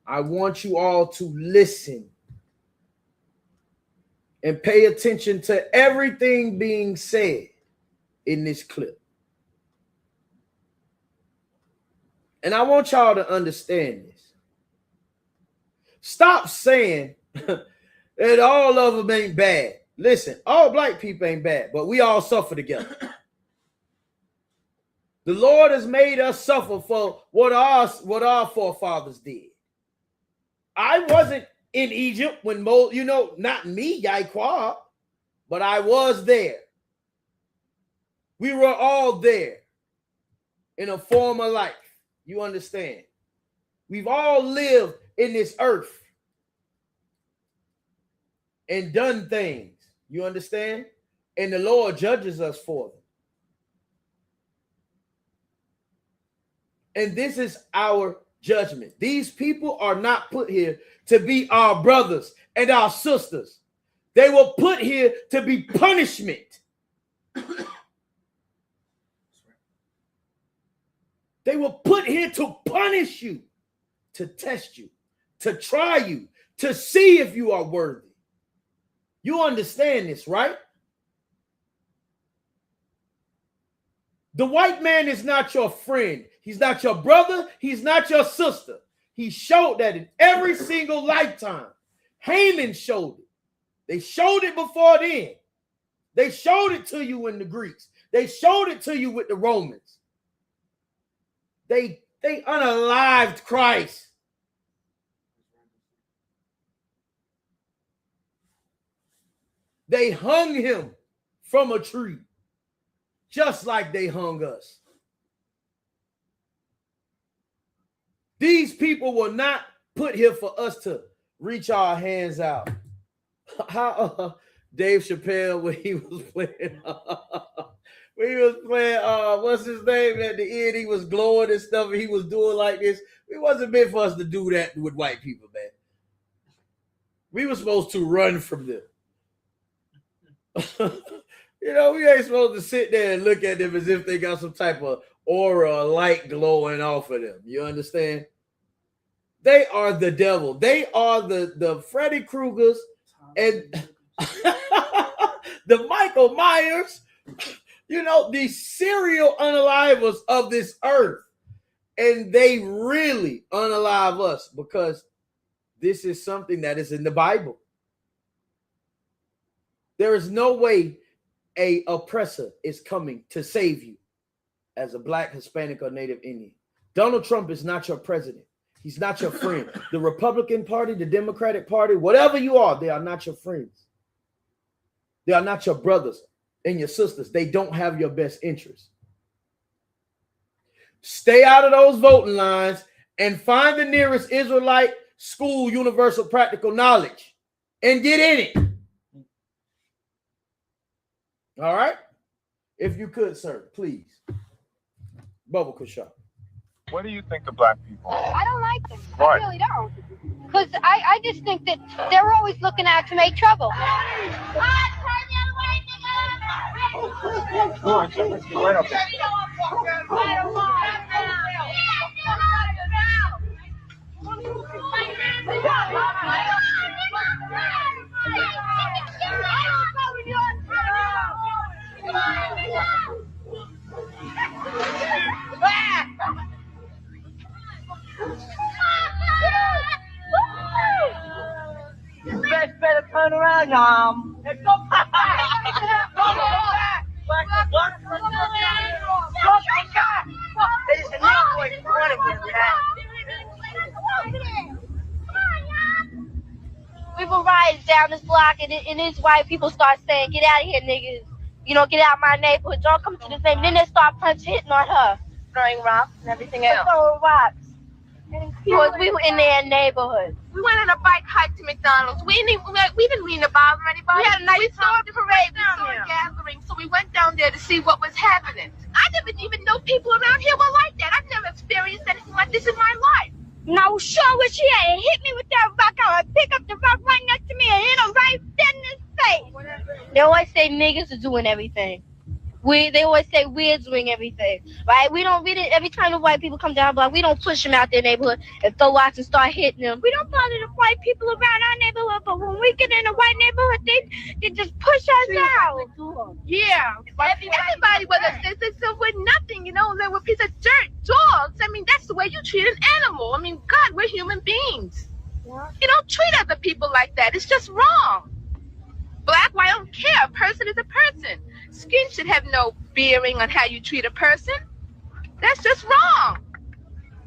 I want you all to listen and pay attention to everything being said in this clip. And I want y'all to understand this. Stop saying that all of them ain't bad. Listen, all black people ain't bad, but we all suffer together. The Lord has made us suffer for what our forefathers did. I wasn't in Egypt when not me, Yaiqua, but I was there. We were all there in a former life. You understand? We've all lived in this earth and done things. You understand? And the Lord judges us for them. And this is our judgment. These people are not put here to be our brothers and our sisters. They were put here to be punishment. They were put here to punish you, to test you, to try you, to see if you are worthy. You understand this, right? The white man is not your friend. He's not your brother. He's not your sister. He showed that in every single lifetime. Haman showed it. They showed it before then. They showed it to you in the Greeks. They showed it to you with the Romans. They unalived Christ. They hung him from a tree, just like they hung us. These people were not put here for us to reach our hands out. How Dave Chappelle, when he was playing, what's his name at the end? He was glowing and stuff, and he was doing like this. It wasn't meant for us to do that with white people, man. We were supposed to run from them. We ain't supposed to sit there and look at them as if they got some type of aura or light glowing off of them. You understand? They are the devil. They are the Freddy Kruegers and the Michael Myers, the serial unalivers of this earth. And they really unalive us because this is something that is in the Bible. There is no way a oppressor is coming to save you as a Black, Hispanic, or Native Indian. Donald Trump is not your president. He's not your friend. The Republican Party, the Democratic Party, whatever you are, they are not your friends. They are not your brothers and your sisters. They don't have your best interests. Stay out of those voting lines and find the nearest Israelite school, universal practical knowledge, and get in it. All right? If you could, sir, please. Bubba Kushah. What do you think of black people? I don't like them. Why? I really don't. Because I just think that they're always looking out to make trouble. You better turn around, Let's go back. There's a new boy in front of me, We were riding down this block, and these white people start saying, "Get out of here, niggas. Get out of my neighborhood. Don't come to this neighborhood." Then they start hitting on her. Throwing rocks and everything else. Throwing rocks. Because we were in their neighborhood. We went on a bike hike to McDonald's. We didn't mean to bother anybody. We had a nice saw a parade, we saw a gathering, so we went down there to see what was happening. I never even know people around here were like that. I've never experienced anything like this in my life. And I was sure where she at and hit me with that rock. I would pick up the rock right next to me and hit him right dead in his face. They always say niggas are doing everything. They always say we're doing everything, right? We don't read it every time the white people come down the block. We don't push them out their neighborhood and throw rocks and start hitting them. We don't bother the white people around our neighborhood, but when we get in a white neighborhood, they just push us out. Yeah, but everybody was a citizen with nothing, you know, they were a piece of dirt, dogs. I mean, that's the way you treat an animal. I mean, God, we're human beings. Yeah. You don't treat other people like that. It's just wrong. Black, white, I don't care. A person is a person. Skin should have no bearing on how you treat a person. That's just wrong.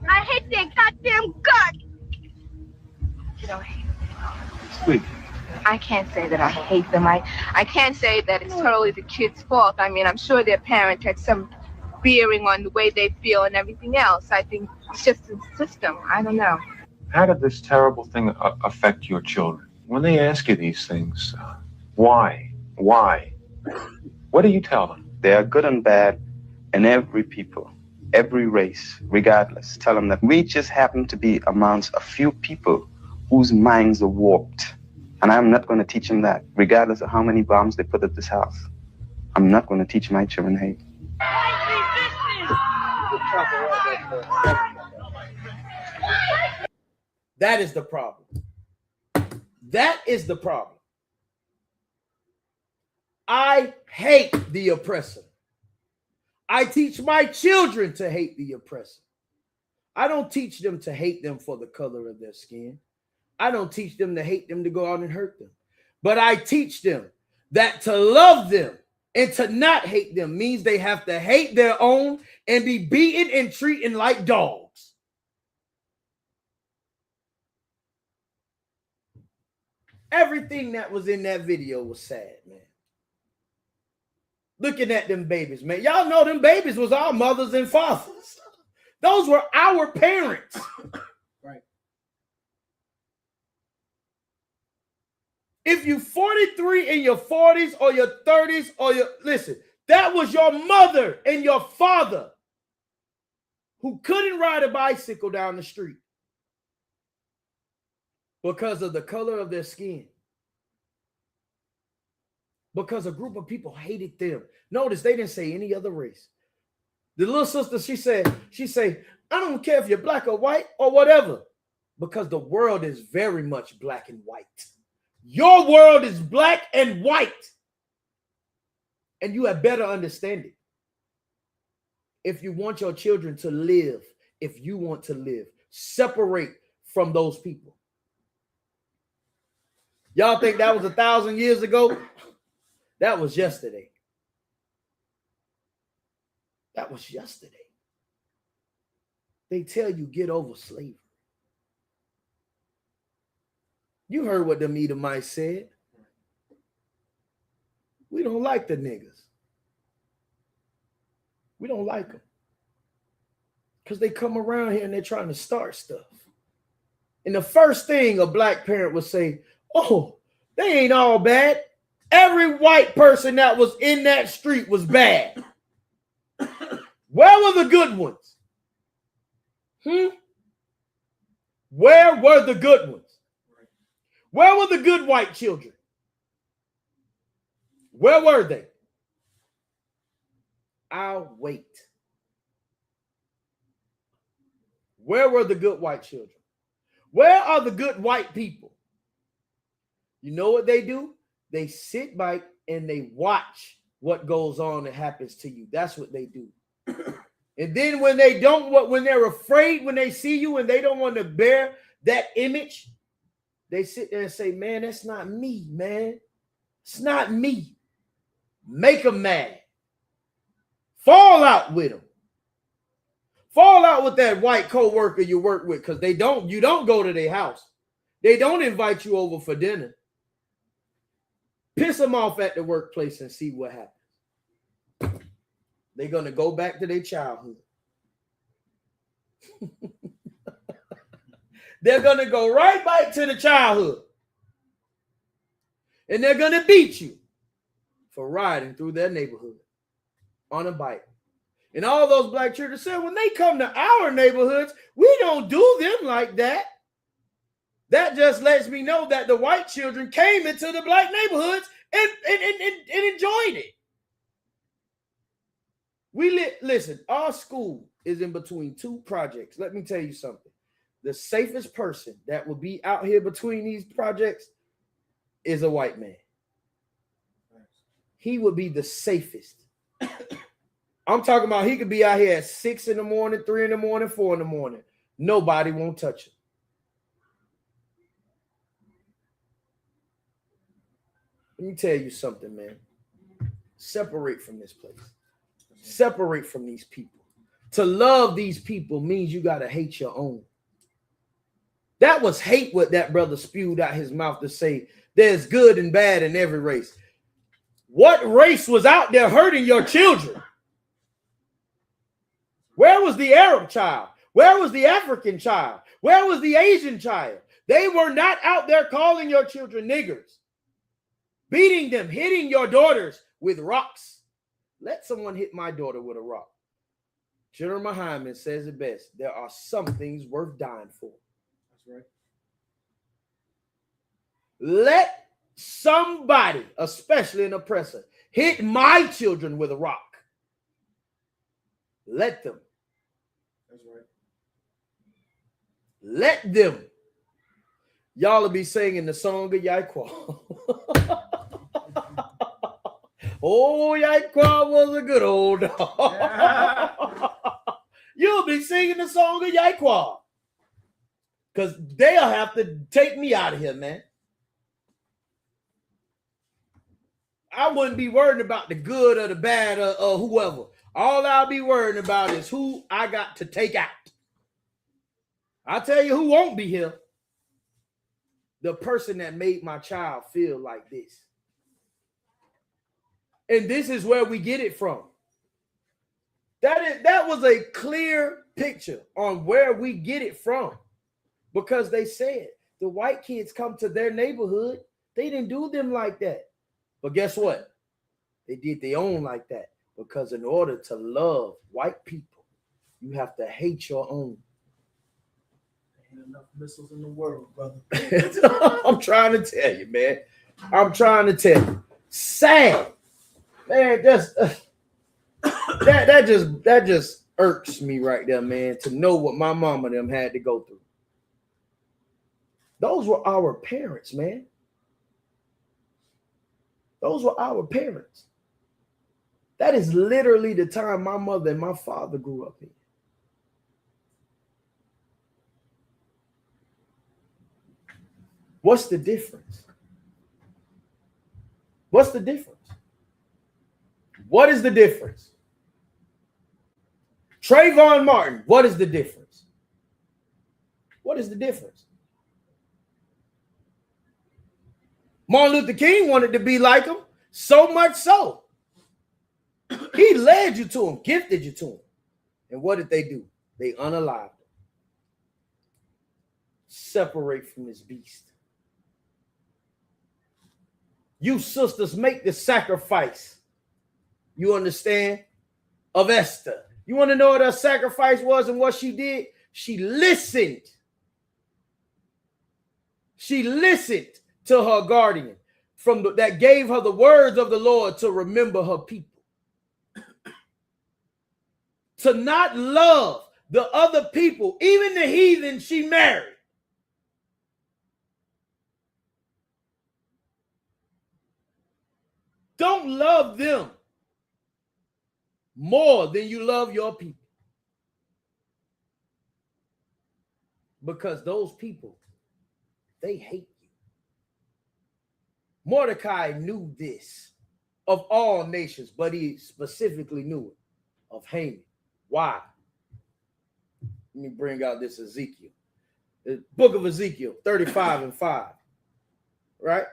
I hate their goddamn guts. You don't hate them. Sweet. I can't say that I hate them. I can't say that it's totally the kid's fault. I mean, I'm sure their parent had some bearing on the way they feel and everything else. I think it's just the system. I don't know. How did this terrible thing affect your children? When they ask you these things, why? Why? What do you tell them? There are good and bad in every people, every race, regardless. Tell them that we just happen to be amongst a few people whose minds are warped. And I'm not going to teach them that, regardless of how many bombs they put at this house. I'm not going to teach my children hate. That is the problem. That is the problem. I hate the oppressor. I teach my children to hate the oppressor. I don't teach them to hate them for the color of their skin. I don't teach them to hate them to go out and hurt them. But I teach them that to love them and to not hate them means they have to hate their own and be beaten and treated like dogs. Everything that was in that video was sad, man. Looking at them babies, man. Y'all know them babies was our mothers and fathers. Those were our parents. Right. If you 43 in your 40s or your 30s or listen, that was your mother and your father who couldn't ride a bicycle down the street because of the color of their skin. Because a group of people hated them. Notice they didn't say any other race. The little sister, she said, I don't care if you're black or white or whatever, because the world is very much black and white. Your world is black and white. And you had better understand it. If you want your children to live, if you want to live, separate from those people. Y'all think that was 1,000 years ago? That was yesterday. That was yesterday. They tell you get over slavery. You heard what the Edomites said. We don't like the niggas. We don't like them. Because they come around here and they're trying to start stuff. And the first thing a black parent would say, oh, they ain't all bad. Every white person that was in that street was bad. Where were the good ones? Where were the good ones? Where were the good white children? Where were they? I'll wait. Where were the good white children? Where are the good white people? You know what they do? They sit back and they watch what goes on and happens to you. That's what they do. And then when they're afraid, when they see you and they don't want to bear that image, they sit there and say, man, that's not me, man. It's not me. Make them mad. Fall out with them. Fall out with that white co-worker you work with, because you don't go to their house. They don't invite you over for dinner. Piss them off at the workplace and see what happens. They're going to go back to their childhood. They're going to go right back to the childhood. And they're going to beat you for riding through their neighborhood on a bike. And all those black children said, when they come to our neighborhoods, we don't do them like that. That just lets me know that the white children came into the black neighborhoods and enjoyed it. Listen, our school is in between two projects. Let me tell you something. The safest person that will be out here between these projects is a white man. He would be the safest. I'm talking about he could be out here at 6 in the morning, 3 in the morning, 4 in the morning. Nobody won't touch him. Let me tell you something, man. Separate from this place. Separate from these people. To love these people means you got to hate your own. That was hate what that brother spewed out his mouth to say there's good and bad in every race. What race was out there hurting your children? Where was the Arab child? Where was the African child? Where was the Asian child? They were not out there calling your children niggers, beating them, hitting your daughters with rocks. Let someone hit my daughter with a rock. General Muhammad says it best. There are some things worth dying for. That's right. Let somebody, especially an oppressor, hit my children with a rock. Let them. That's right. Let them. Y'all will be singing the song of Yaquah. Oh, Yaquah was a good old dog. You'll be singing the song of Yaquah. Because they'll have to take me out of here, man. I wouldn't be worried about the good or the bad or whoever. All I'll be worried about is who I got to take out. I'll tell you who won't be here. The person that made my child feel like this. And this is where we get it from. That was a clear picture on where we get it from. Because they said the white kids come to their neighborhood. They didn't do them like that. But guess what? They did their own like that. Because in order to love white people, you have to hate your own. There ain't enough missiles in the world, brother. I'm trying to tell you, man. I'm trying to tell you. Sad. Man, that just irks me right there, man, to know what my mama and them had to go through. Those were our parents, man. Those were our parents. That is literally the time my mother and my father grew up in. What's the difference? What's the difference? What is the difference? Trayvon Martin, what is the difference? What is the difference? Martin Luther King wanted to be like him, so much so. He led you to him, gifted you to him. And what did they do? They unalived him. Separate from this beast. You sisters make the sacrifice. You understand? Of Esther. You want to know what her sacrifice was and what she did? She listened. She listened to her guardian that gave her the words of the Lord to remember her people. To not love the other people, even the heathen she married. Don't love them more than you love your people. Because those people, they hate you. Mordecai knew this of all nations, but he specifically knew it of Haman. Why? Let me bring out this Ezekiel. The book of Ezekiel, 35:5. Right?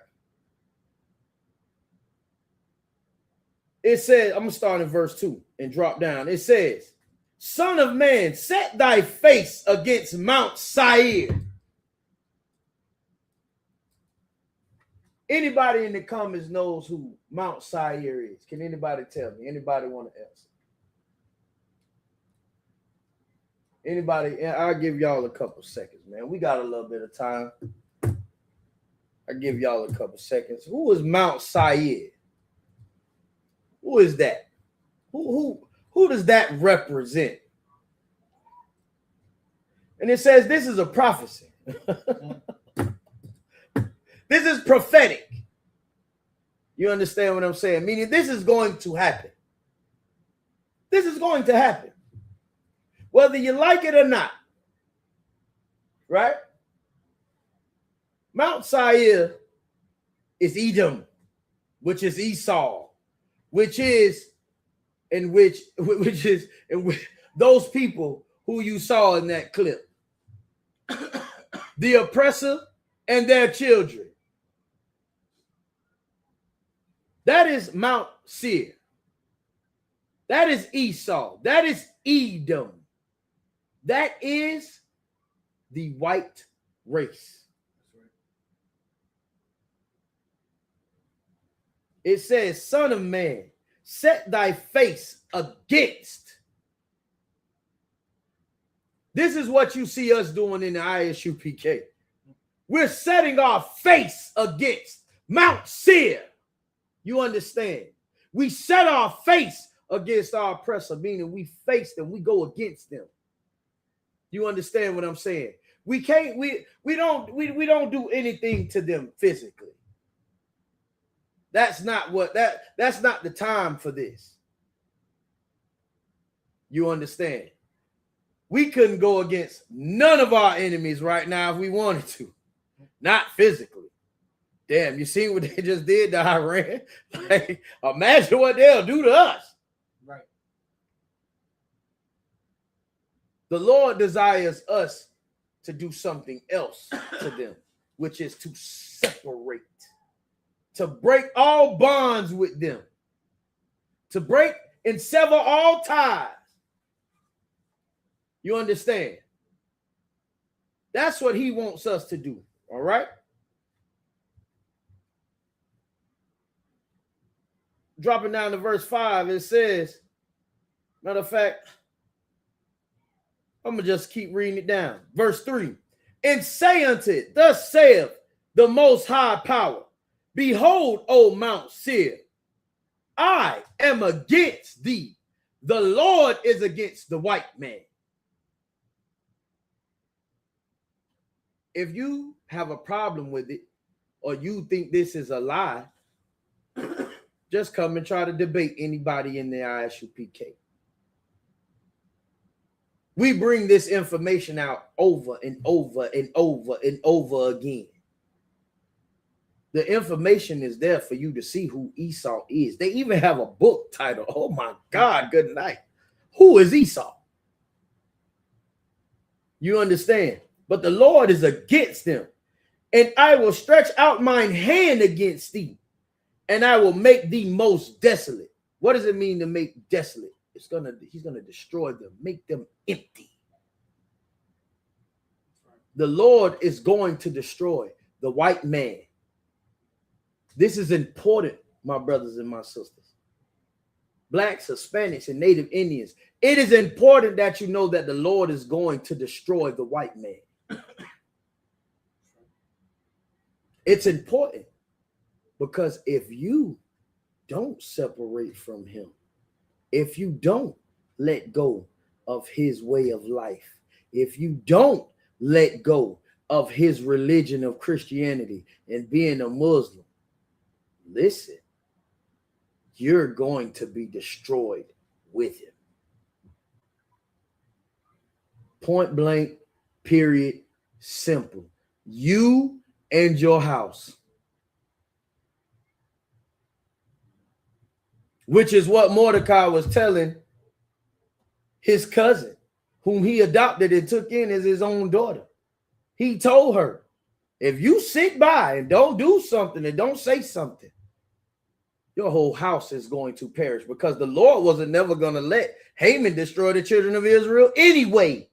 It says, I'm going to start in verse 2 and drop down. It says, Son of man, set thy face against Mount Seir. Anybody in the comments knows who Mount Seir is? Can anybody tell me? Anybody want to answer? Anybody? I'll give y'all a couple seconds, man. We got a little bit of time. I'll give y'all a couple seconds. Who is Mount Seir? Who is that? Who does that represent? And it says this is a prophecy. This is prophetic. You understand what I'm saying? Meaning this is going to happen. This is going to happen. Whether you like it or not. Right? Mount Seir is Edom, which is Esau, which is those people who you saw in that clip. The oppressor and their children. That is Mount Seir. That is Esau. That is Edom. That is the white race. It says, Son of man, set thy face against. This is what you see us doing in the ISUPK. We're setting our face against Mount Seir. You understand? We set our face against our oppressor, meaning we face them, we go against them. You understand what I'm saying? We don't do anything to them physically. That's not the time for this. You understand? We couldn't go against none of our enemies right now if we wanted to. Not physically. Damn, you see what they just did to Iran? Like, imagine what they'll do to us. Right. The Lord desires us to do something else to them, which is to separate, to break all bonds with them, to break and sever all ties. You understand? That's what he wants us to do. All right? Dropping down to verse 5, it says, matter of fact, I'm going to just keep reading it down. Verse 3, and say unto it, thus saith the most high power, behold, O Mount Seir, I am against thee. The Lord is against the white man. If you have a problem with it, or you think this is a lie, just come and try to debate anybody in the ISUPK. We bring this information out over and over and over and over again. The information is there for you to see who Esau is. They even have a book titled, oh my God, good night. Who is Esau? You understand? But the Lord is against them. And I will stretch out mine hand against thee, and I will make thee most desolate. What does it mean to make desolate? He's gonna destroy them, make them empty. The Lord is going to destroy the white man. This is important, my brothers and my sisters. Blacks, Hispanics, and Native Indians. It is important that you know that the Lord is going to destroy the white man. It's important because if you don't separate from him, if you don't let go of his way of life, if you don't let go of his religion of Christianity and being a Muslim, listen, you're going to be destroyed with him. Point blank, period, simple. You and your house. Which is what Mordecai was telling his cousin, whom he adopted and took in as his own daughter. He told her, if you sit by and don't do something and don't say something, your whole house is going to perish, because the Lord wasn't never going to let Haman destroy the children of Israel anyway.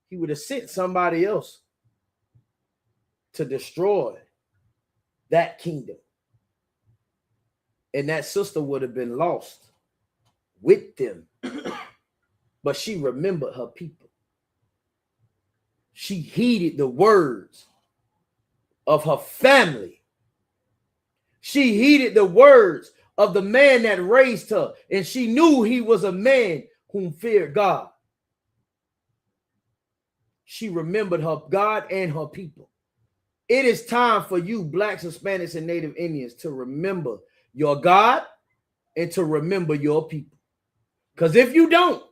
He would have sent somebody else to destroy that kingdom. And that sister would have been lost with them. but she remembered her people. She heeded the words of her family. She heeded the words of the man that raised her, and she knew he was a man whom feared God. She remembered her God and her people. It is time for you, Blacks, Hispanics, and Native Indians, to remember your God and to remember your people. Because if you don't,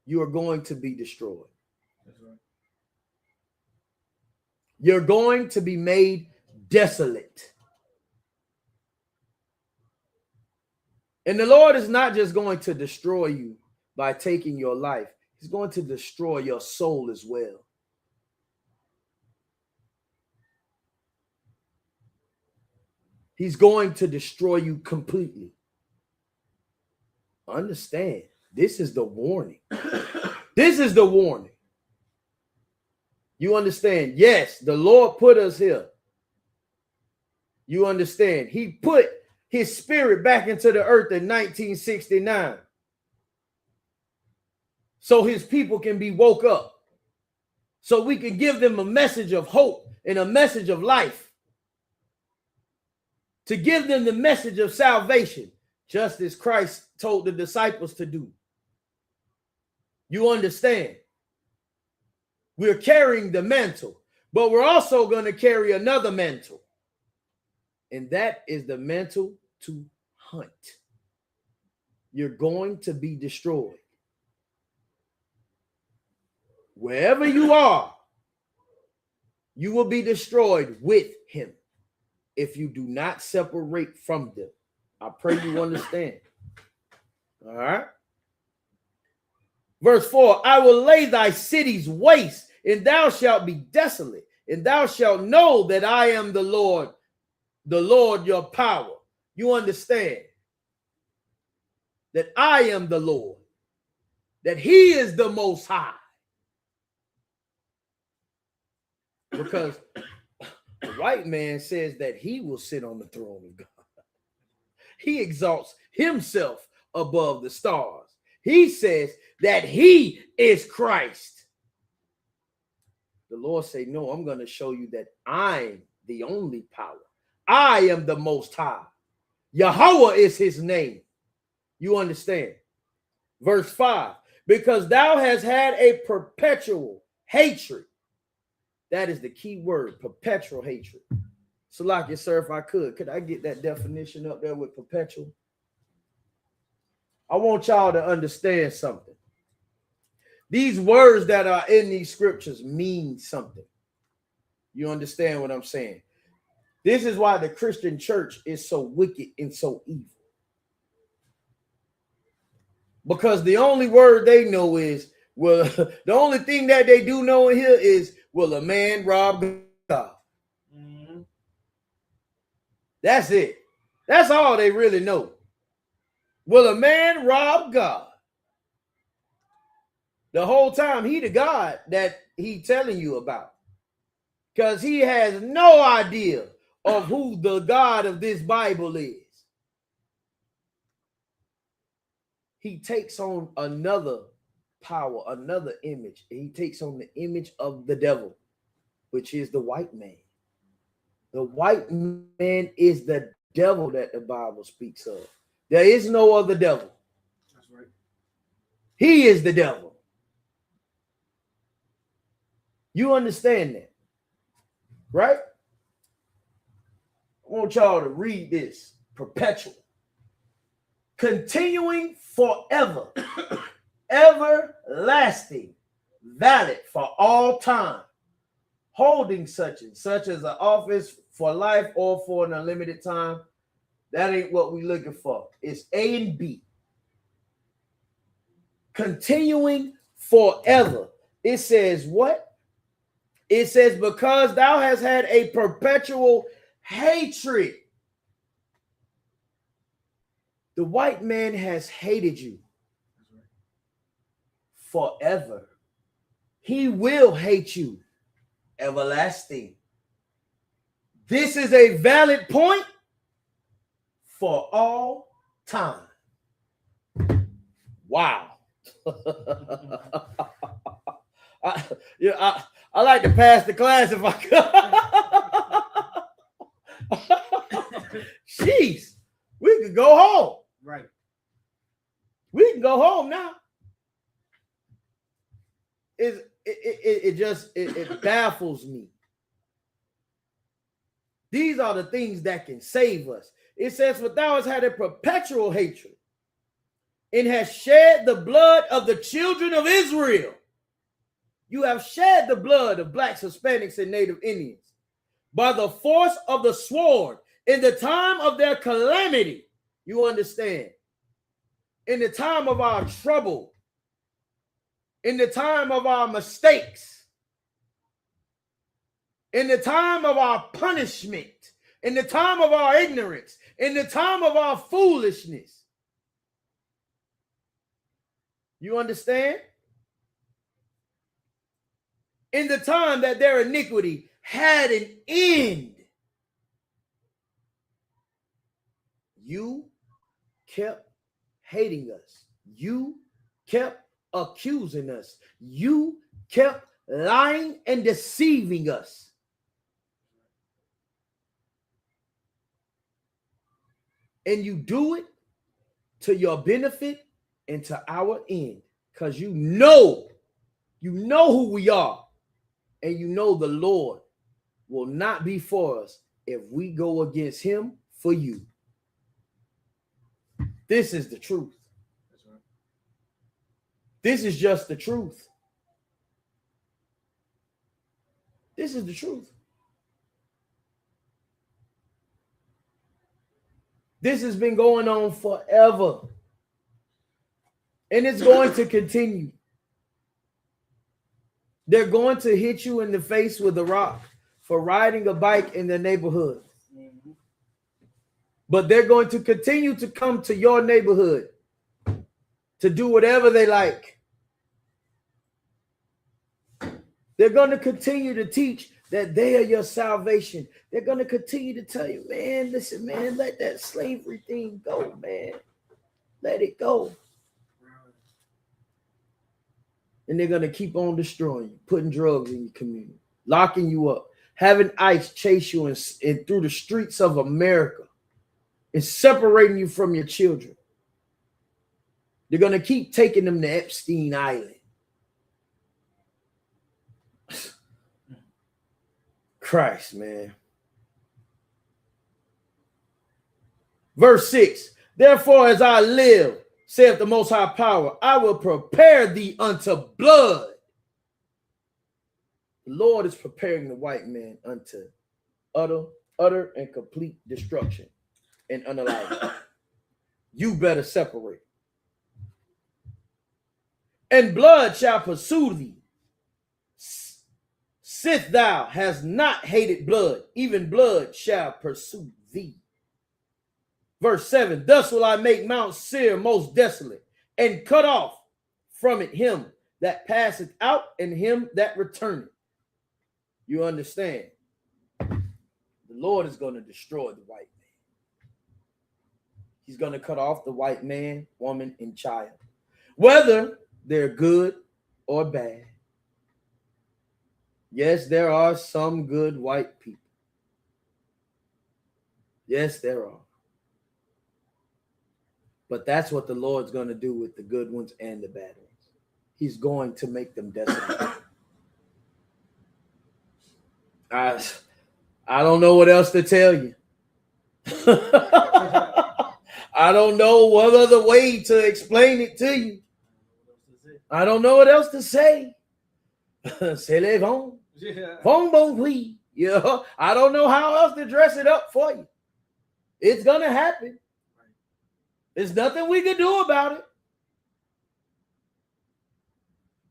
you are going to be destroyed. That's right. You're going to be made desolate. And the Lord is not just going to destroy you by taking your life. He's going to destroy your soul as well. He's going to destroy you completely. Understand, this is the warning. This is the warning. You understand? Yes, the Lord put us here. You understand? He put his spirit back into the earth in 1969. So his people can be woke up. So we can give them a message of hope and a message of life. To give them the message of salvation, just as Christ told the disciples to do. You understand? We're carrying the mantle, but we're also going to carry another mantle. And that is the mantle to hunt. You're going to be destroyed. Wherever you are, you will be destroyed with him if you do not separate from them. I pray you understand. All right. Verse 4, I will lay thy cities waste, and thou shalt be desolate, and thou shalt know that I am the Lord your power. You understand that I am the Lord, that he is the Most High. Because the white man says that he will sit on the throne of God. He exalts himself above the stars. He says that he is Christ. The Lord say, no, I'm going to show you that I'm the only power. I am the Most High. Yahweh is his name. You understand? Verse 5, because thou hast had a perpetual hatred. That is the key word, perpetual hatred. So, like you, sir, if I could I get that definition up there with perpetual? I want y'all to understand something. These words that are in these scriptures mean something. You understand what I'm saying? This is why the Christian church is so wicked and so evil. Because the only word they know is, well, the only thing that they do know in here is, will a man rob God? Mm-hmm. That's it. That's all they really know. Will a man rob God? The whole time he the God that he telling you about. Because he has no idea of who the God of this Bible is. He takes on another power, another image. He takes on the image of the devil, which is the white man. The white man is the devil that the Bible speaks of. There is no other devil. That's right. He is the devil. You understand that, right? I want y'all to read this. Perpetual. Continuing forever. Everlasting. Valid for all time. Holding such and such as an office for life or for an unlimited time. That ain't what we're looking for. It's A and B. Continuing forever. It says what? It says, because thou hast had a perpetual hatred. The white man has hated you forever. He will hate you everlasting. This is a valid point for all time. Wow. I like to pass the class if I could. Jeez, we could go home. Right. We can go home now. It baffles me. These are the things that can save us. It says, "For thou hast had a perpetual hatred, and hast shed the blood of the children of Israel." You have shed the blood of blacks, Hispanics, and Native Indians by the force of the sword in the time of their calamity. You understand? In the time of our trouble, in the time of our mistakes, in the time of our punishment, in the time of our ignorance, in the time of our foolishness. You understand? In the time that their iniquity had an end, you kept hating us. You kept accusing us. You kept lying and deceiving us. And you do it to your benefit and to our end, because you know who we are. And you know the Lord will not be for us if we go against him for you. This is the truth. That's right. This is just the truth. This is the truth. This has been going on forever. And it's going to continue. They're going to hit you in the face with a rock for riding a bike in their neighborhood. Mm-hmm. But they're going to continue to come to your neighborhood to do whatever they like. They're going to continue to teach that they are your salvation. They're going to continue to tell you, man, listen, man, let that slavery thing go, man. Let it go. And they're going to keep on destroying you, putting drugs in your community, locking you up, having ICE chase you in through the streets of America and separating you from your children. They're going to keep taking them to Epstein Island. Christ, man. Verse 6, therefore, as I live, saith the Most High Power, I will prepare thee unto blood. The Lord is preparing the white man unto utter and complete destruction and unalive. You better separate. And blood shall pursue thee. Sith thou hast not hated blood, even blood shall pursue thee. Verse 7, thus will I make Mount Seir most desolate, and cut off from it him that passeth out and him that returneth. You understand? The Lord is going to destroy the white man. He's going to cut off the white man, woman, and child, whether they're good or bad. Yes, there are some good white people. Yes, there are. But that's what the Lord's going to do with the good ones and the bad ones. He's going to make them desolate. I don't know what else to tell you. I don't know what other way to explain it to you. I don't know what else to say. C'est les vents. Bon bon oui. Yeah, I don't know how else to dress it up for you. It's going to happen. There's nothing we can do about it.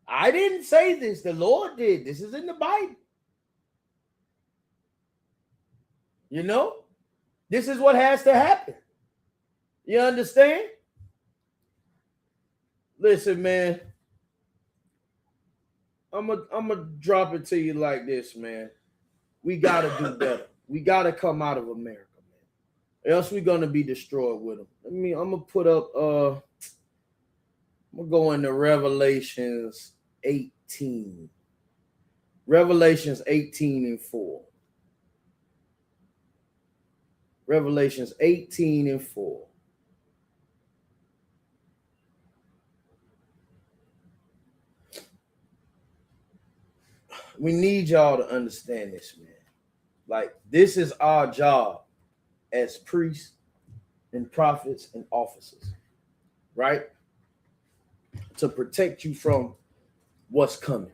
I didn't say this. The Lord did. This is in the Bible. You know, this is what has to happen. You understand? Listen, man. I'm gonna drop it to you like this, man. We got to do better. We got to come out of America, man. Else we're going to be destroyed with them. I'm going to put up I'm going to go into Revelations 18. Revelations 18 and 4. Revelations 18 and 4. We need y'all to understand this, man. Like, this is our job as priests and prophets and officers, right? To protect you from what's coming.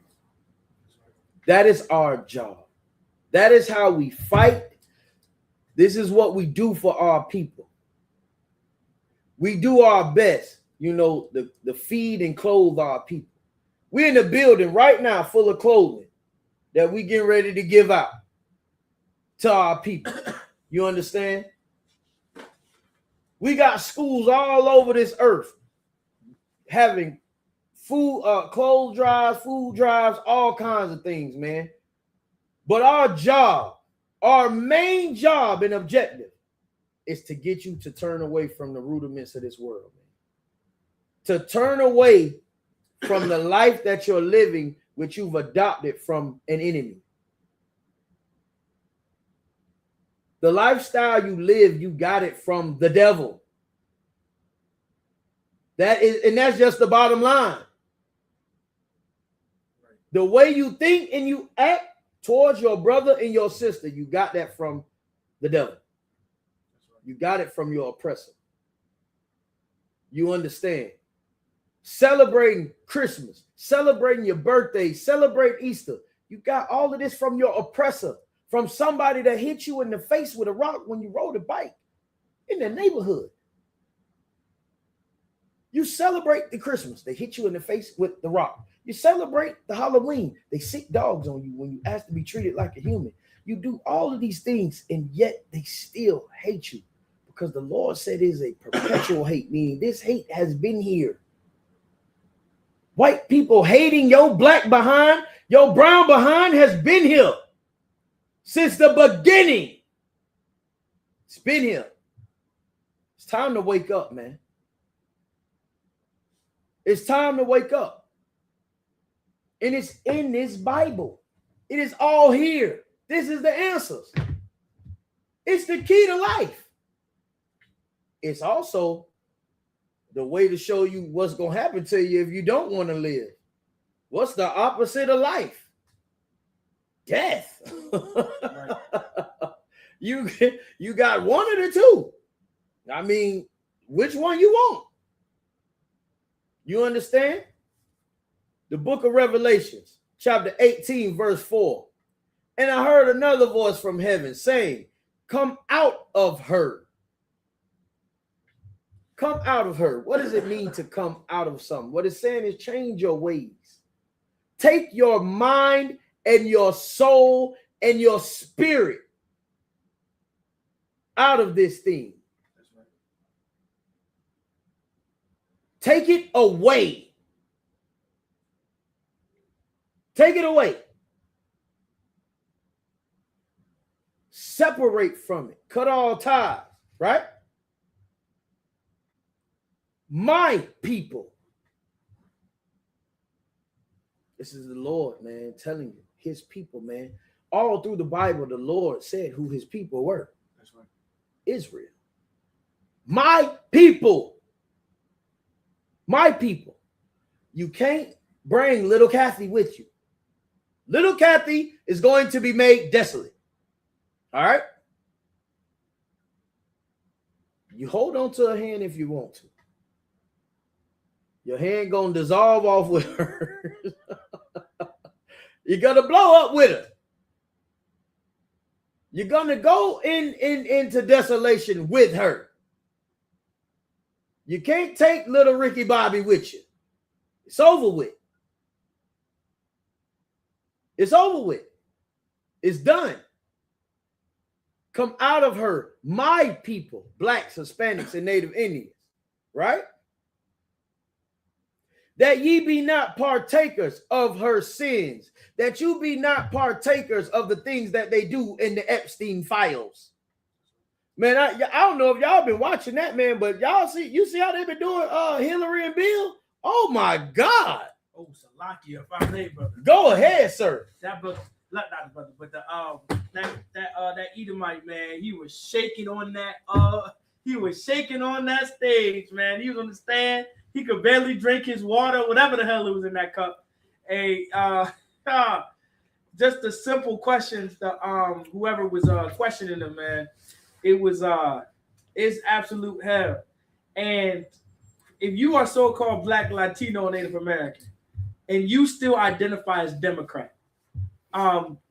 That is our job. That is how we fight. This is what we do for our people. We do our best, you know, to feed and clothe our people. We're in the building right now full of clothing that we getting ready to give out to our people. You understand? We got schools all over this earth having food, clothes drives, food drives, all kinds of things, man. But our job, our main job and objective is to get you to turn away from the rudiments of this world, man. To turn away from the life that you're living, which you've adopted from an enemy. The lifestyle you live, you got it from the devil. That's just the bottom line. The way you think and you act towards your brother and your sister, you got that from the devil. You got it from your oppressor. You understand? Celebrating Christmas, celebrating your birthday, celebrate Easter. You got all of this from your oppressor, from somebody that hit you in the face with a rock when you rode a bike in the neighborhood. You celebrate the Christmas, they hit you in the face with the rock. You celebrate the Halloween, they sick dogs on you when you ask to be treated like a human. You do all of these things, and yet they still hate you because the Lord said it is a perpetual hate, meaning this hate has been here. White people hating your black behind, your brown behind has been here since the beginning. It's been here. It's time to wake up, man. It's time to wake up. And it's in this Bible. It is all here. This is the answers. It's the key to life. It's also the way to show you what's going to happen to you if you don't want to live. What's the opposite of life? Death. You got one of the two. I mean, which one you want? You understand? The book of Revelations, chapter 18, verse 4. And I heard another voice from heaven saying, come out of her. Come out of her. What does it mean to come out of something? What it's saying is change your ways. Take your mind and your soul and your spirit out of this thing. That's right. Take it away. Take it away. Separate from it. Cut all ties, right? My people. This is the Lord, man, telling you, his people, man. All through the Bible, the Lord said who his people were. That's right. Israel. My people. My people. You can't bring little Kathy with you. Little Kathy is going to be made desolate. All right? You hold on to her hand if you want to. Your hand gonna dissolve off with her. You're gonna blow up with her. You're gonna go into desolation with her. You can't take little Ricky Bobby with you. It's over with. It's over with. It's done. Come out of her, my people, blacks, Hispanics, and Native Indians, right? That ye be not partakers of her sins, that you be not partakers of the things that they do in the Epstein files. Man, I don't know if y'all been watching that, man, but you see how they've been doing Hillary and Bill? Oh my God. Oh, Salakia, if I may, brother. Go ahead, sir. That brother, not the brother, but that Edomite man, he was shaking on that. He was shaking on that stage, man. He was on the stand. He could barely drink his water, whatever the hell it was in that cup. Just the simple questions. Whoever was questioning him, man, it's absolute hell. And if you are so-called Black, Latino, Native American, and you still identify as Democrat,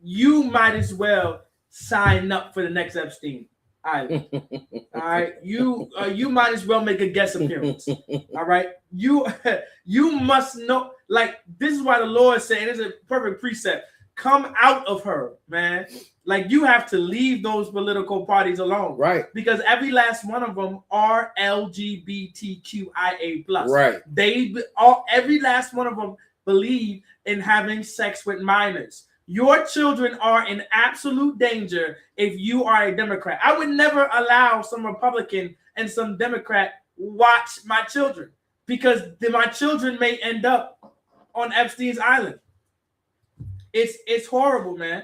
you might as well sign up for the next Epstein Island. All right, you might as well make a guest appearance. All right, you must know. Like, this is why the Lord said, and it's a perfect precept. Come out of her, man. Like, you have to leave those political parties alone, right? Because every last one of them are LGBTQIA+. Right. Every last one of them believe in having sex with minors. Your children are in absolute danger if you are a Democrat. I would never allow some Republican and some Democrat watch my children, because my children may end up on Epstein's Island. It's horrible, man.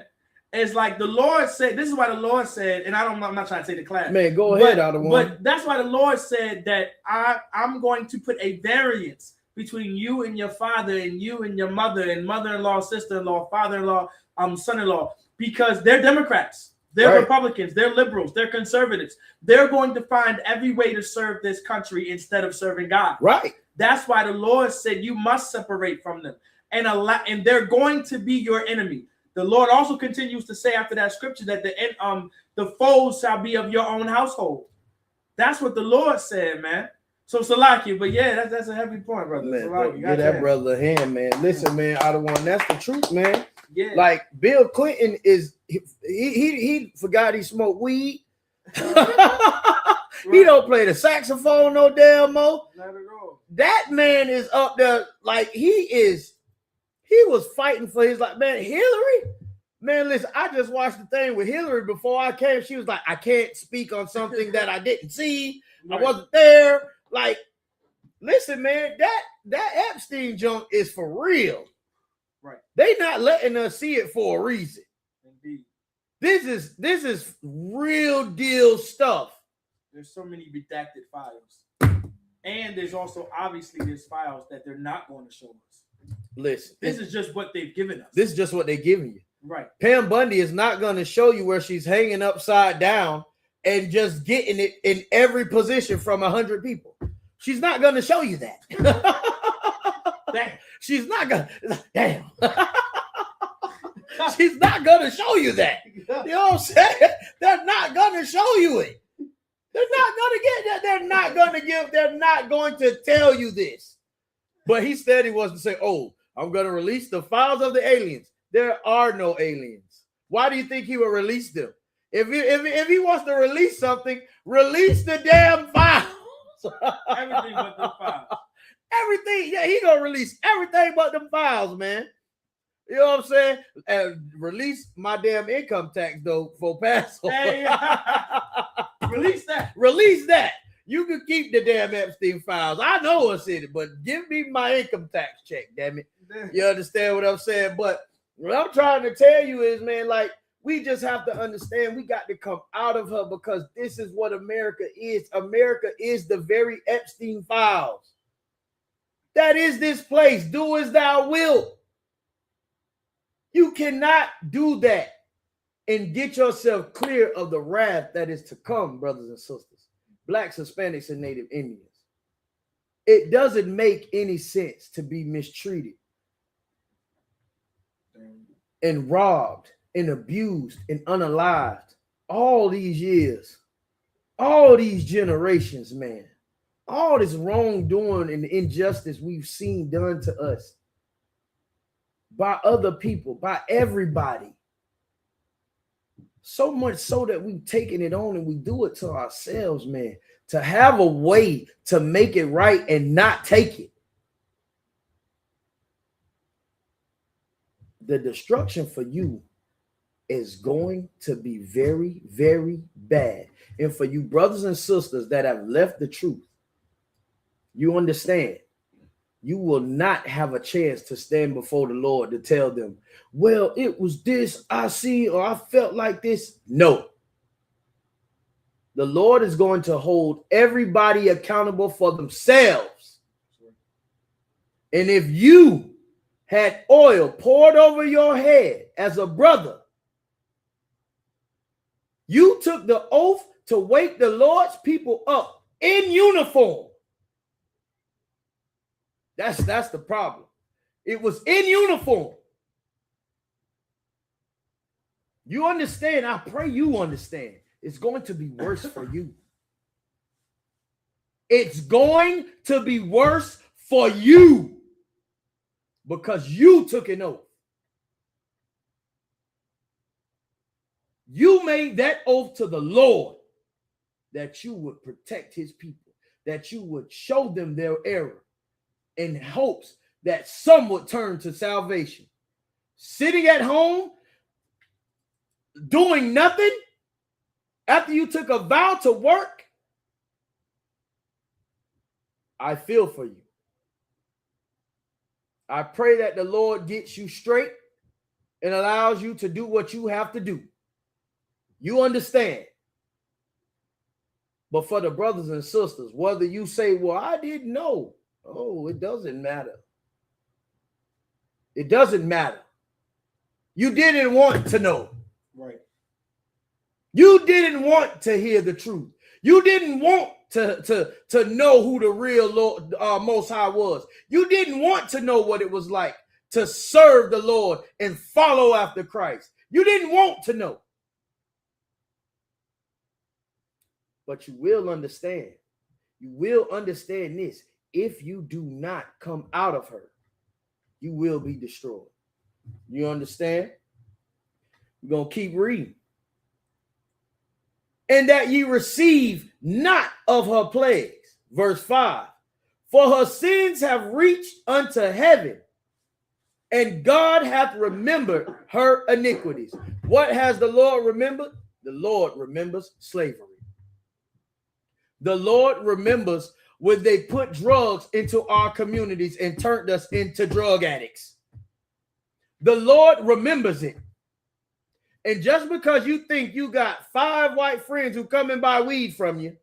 It's like the Lord said. This is why the Lord said, and I'm not trying to say the class. Man, go ahead, out of one. But that's why the Lord said that I'm going to put a variance between you and your father, and you and your mother, and mother-in-law, sister-in-law, father-in-law, son-in-law, because they're Democrats, they're Republicans, they're liberals, they're conservatives. They're going to find every way to serve this country instead of serving God. Right. That's why the Lord said you must separate from them, and they're going to be your enemy. The Lord also continues to say after that scripture that the foes shall be of your own household. That's what the Lord said, man. So Salakia, but yeah, that's a heavy point, brother. Man, Salakia, get that brother a hand, man. Listen, man, out of one, that's the truth, man. Yeah. Like, Bill Clinton he forgot he smoked weed. He don't play the saxophone no damn more. Not at all. That man is up there like he was fighting for his life. Man, Hillary, man, listen, I just watched the thing with Hillary before I came. She was like, I can't speak on something that I didn't see. Right. I wasn't there. Like, listen, man, that Epstein junk is for real. Right. They not letting us see it for a reason. Indeed. This is real deal stuff. There's so many redacted files. And there's also obviously there's files that they're not going to show us. Listen. This is just what they've given us. This is just what they're giving you. Right. Pam Bundy is not going to show you where she's hanging upside down and just getting it in every position from 100 people. She's not going to show you that. She's not going to. Damn. She's not going to show you that. You know what I'm saying? They're not going to show you it. They're not going to get that. They're not going to tell you this. But he said he was to say, oh, I'm going to release the files of the aliens. There are no aliens. Why do you think he would release them? If he wants to release something, release the damn files. Everything but the files. Everything. Yeah, he going to release everything but them files, man. You know what I'm saying? And release my damn income tax, though, for Passover. Hey, release that. Release that. You can keep the damn Epstein files. I know what's in it, but give me my income tax check, damn it. You understand what I'm saying? But what I'm trying to tell you is, man, like, we just have to understand we got to come out of her, because this is what America is. America is the very Epstein files. That is this place. Do as thou wilt. You cannot do that and get yourself clear of the wrath that is to come, brothers and sisters, Blacks, Hispanics, and Native Indians. It doesn't make any sense to be mistreated and robbed and abused and unalived all these years, all these generations, man. All this wrongdoing and injustice we've seen done to us by other people, by everybody. So much so that we've taken it on and we do it to ourselves, man. To have a way to make it right and not take it. The destruction for you is going to be very, very bad. And for you brothers and sisters that have left the truth, you understand you will not have a chance to stand before the Lord to tell them, well, it was this I see, or I felt like this. No. The Lord is going to hold everybody accountable for themselves. And if you had oil poured over your head as a brother, you took the oath to wake the Lord's people up in uniform. That's the problem. It was in uniform. You understand? I pray you understand. It's going to be worse for you. It's going to be worse for you because you took an oath. You made that oath to the Lord that you would protect his people, that you would show them their error in hopes that some would turn to salvation. Sitting at home, doing nothing after you took a vow to work, I feel for you. I pray that the Lord gets you straight and allows you to do what you have to do. You understand? But for the brothers and sisters, whether you say, well, I didn't know. Oh, it doesn't matter. It doesn't matter. You didn't want to know. Right. You didn't want to hear the truth. You didn't want to know who the real Lord, Most High was. You didn't want to know what it was like to serve the Lord and follow after Christ. You didn't want to know. But you will understand. You will understand this. If you do not come out of her, you will be destroyed. You understand? We're going to keep reading. And that ye receive not of her plagues. Verse 5. For her sins have reached unto heaven, and God hath remembered her iniquities. What has the Lord remembered? The Lord remembers slavery. The Lord remembers when they put drugs into our communities and turned us into drug addicts. The Lord remembers it. And just because you think you got 5 white friends who come and buy weed from you,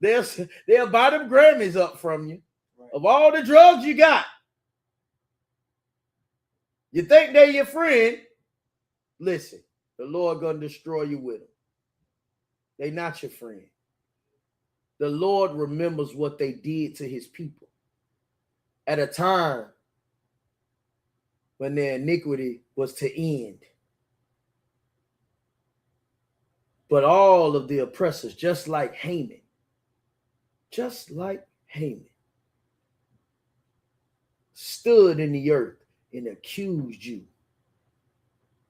they'll buy them Grammys up from you of all the drugs you got. You think they're your friend? Listen, the Lord gonna destroy you with them. They're not your friend. The Lord remembers what they did to his people at a time when their iniquity was to end. But all of the oppressors, just like Haman, stood in the earth and accused you.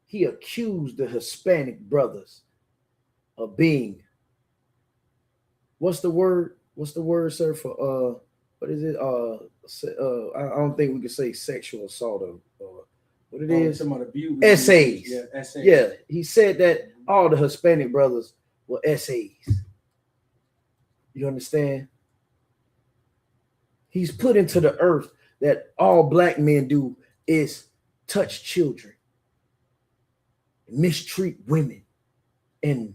He accused the Hispanic brothers of being, what's the word, sir, for what is it? I don't think we can say sexual assault or what it is. Abuse. Essays. Yeah, essays. Yeah, he said that all the Hispanic brothers were essays. You understand? He's put into the earth that all black men do is touch children, mistreat women, and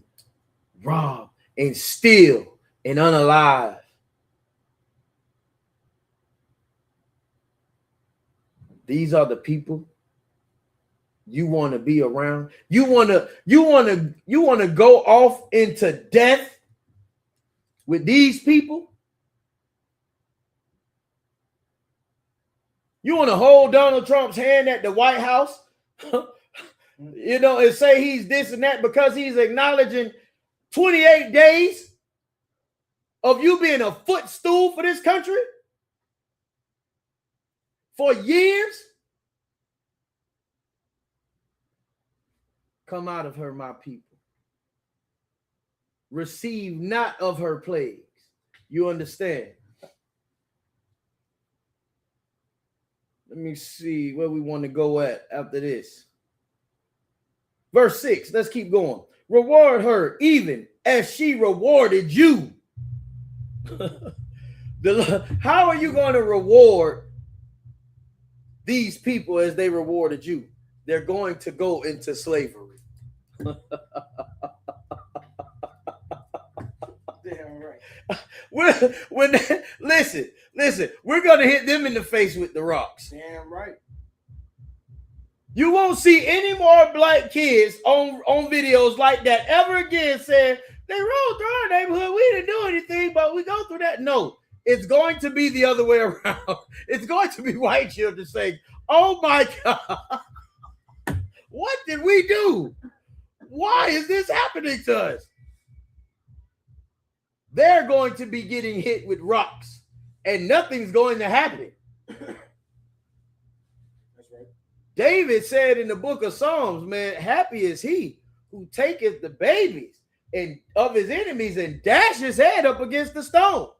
rob and steal and unalive. These are the people you want to be around. You want to go off into death with these people. You want to hold Donald Trump's hand at the White House, and say he's this and that because he's acknowledging 28 days of you being a footstool for this country for years. Come out of her, my people. Receive not of her plagues. You understand? Let me see where we want to go at after this. Verse 6. Let's keep going. Reward her even as she rewarded you. How are you going to reward these people as they rewarded you? They're going to go into slavery. Damn right. Listen, we're going to hit them in the face with the rocks. Damn right. You won't see any more black kids on videos like that ever again saying, they rolled through our neighborhood, we didn't do anything, but we go through that. No, it's going to be the other way around. It's going to be white children saying, oh my God, what did we do? Why is this happening to us? They're going to be getting hit with rocks and nothing's going to happen. David said in the book of Psalms, man, happy is he who taketh the babies and of his enemies and dash his head up against the stone.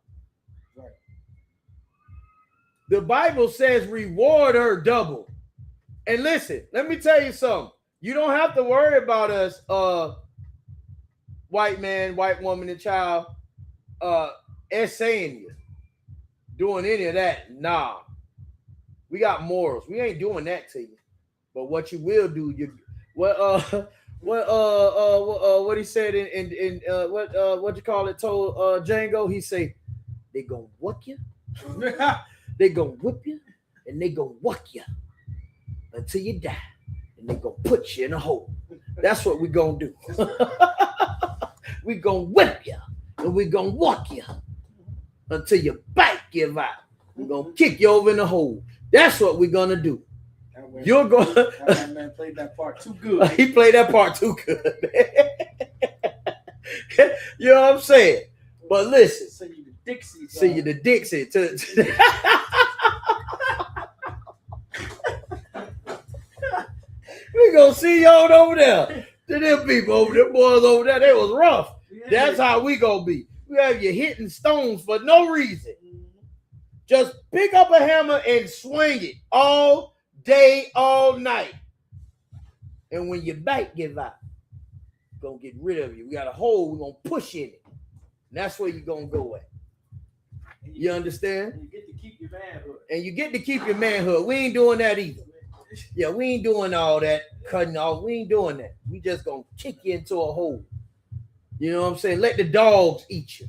Right. The Bible says reward her double. And listen, let me tell you something. You don't have to worry about us, white man, white woman, and child, essaying you, doing any of that. Nah. We got morals. We ain't doing that to you. But what you will do, what he said in what you call it, told Django, he say, they gonna whoop you, they gonna whip you, and they gonna whuck you until you die, and they gonna put you in a hole. That's what we gonna do. We gonna whip you, and we gonna whuck you until your back give out. We're gonna kick you over in the hole. That's what we're gonna do. You're going. That man played that part too good. He played that part too good. You know what I'm saying? But listen. Send you to Dixie. Send you to Dixie. We gonna see y'all over there. To them people over there, boys over there, they was rough. Yeah. That's how we gonna be. We have you hitting stones for no reason. Just pick up a hammer and swing it all day, all night. And when your back give out, we're going to get rid of you. We got a hole, we're going to push in it. And that's where you're going to go at. You understand? And you get to keep your manhood. And you get to keep your manhood. We ain't doing that either. Yeah, we ain't doing all that cutting off. We ain't doing that. We just going to kick you into a hole. You know what I'm saying? Let the dogs eat you.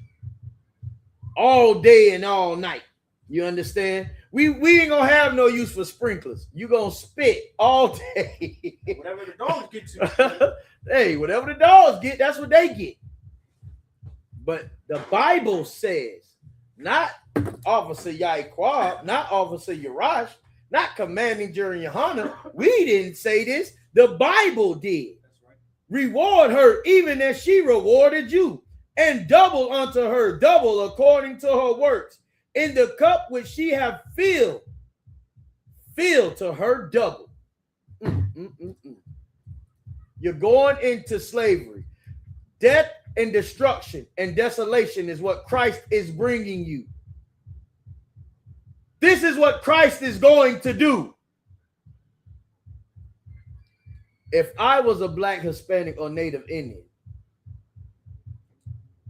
All day and all night. You understand? We ain't gonna have no use for sprinklers. You gonna spit all day. Whatever the dogs get to. Hey, whatever the dogs get, that's what they get. But the Bible says, not Officer Yaquab, not Officer Yarash, not Commanding General Yohana. We didn't say this. The Bible did. That's right. Reward her even as she rewarded you, and double unto her, double according to her works. In the cup which she have filled to her double. You're going into slavery. Death and destruction and desolation is what Christ is bringing you. This is what Christ is going to do. If I was a Black, Hispanic, or Native Indian,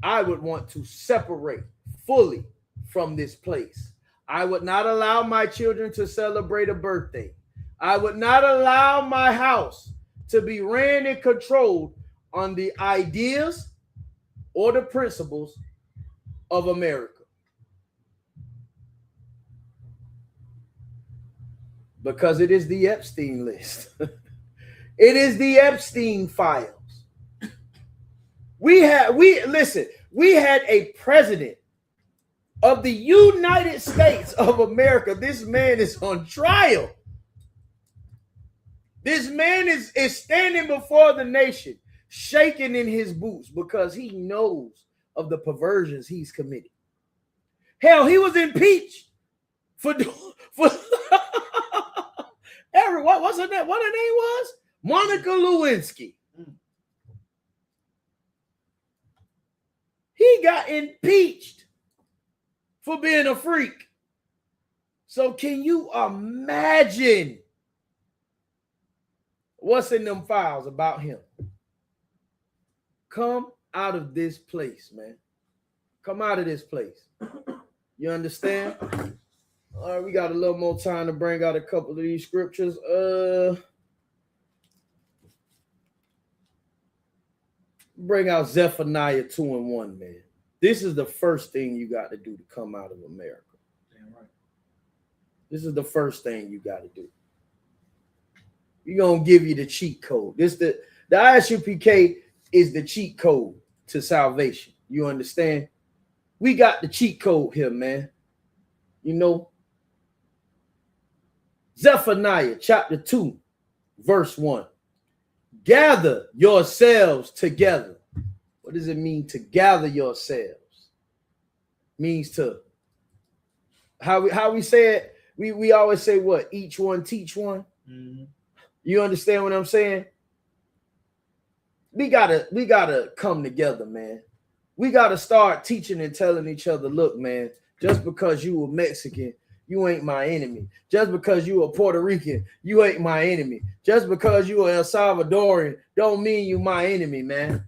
I would want to separate fully from this place. I would not allow my children to celebrate a birthday. I would not allow my house to be ran and controlled on the ideas or the principles of America. Because it is the Epstein list. It is the Epstein files. We had a president of the United States of America. This man is on trial. This man is standing before the nation, shaking in his boots because he knows of the perversions he's committed. Hell, he was impeached for what's her name? What her name was? Monica Lewinsky. He got impeached for being a freak. So can you imagine what's in them files about him? Come out of this place, man. Come out of this place. You understand? All right, we got a little more time to bring out a couple of these scriptures. Bring out Zephaniah 2:1, man. This is the first thing you got to do to come out of America. Damn right. This is the first thing you got to do. We're gonna give you the cheat code. The ISUPK is the cheat code to salvation. You understand? We got the cheat code here, man. You know, Zephaniah chapter 2, verse 1. Gather yourselves together. What does it mean to gather yourselves? Means to how we say it. We always say what? Each one teach one. Mm-hmm. You understand what I'm saying? We gotta come together, man. We gotta start teaching and telling each other, look, man, just because you were Mexican, you ain't my enemy. Just because you are Puerto Rican, you ain't my enemy. Just because you are El Salvadorian, don't mean you my enemy, man.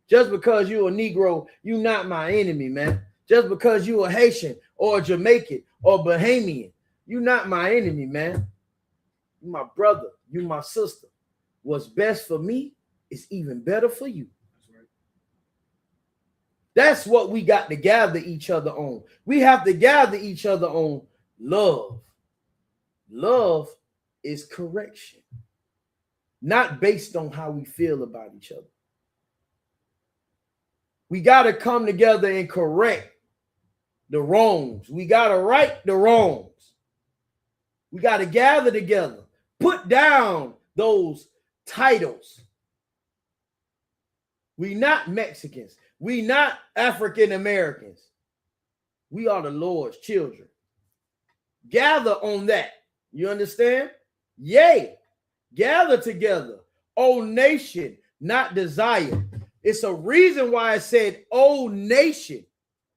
Just because you a Negro, you not my enemy, man. Just because you a Haitian or a Jamaican or Bahamian, you not my enemy, man. You my brother, you my sister. What's best for me is even better for you. That's what we got to gather each other on. We have to gather each other on love. Love is correction, not based on how we feel about each other. We got to come together and correct the wrongs. We got to right the wrongs. We got to gather together, put down those titles. We not Mexicans. We not African Americans. We are the Lord's children. Gather on that. You understand? Yea, gather together. O nation, not desire. It's a reason why I said, O nation,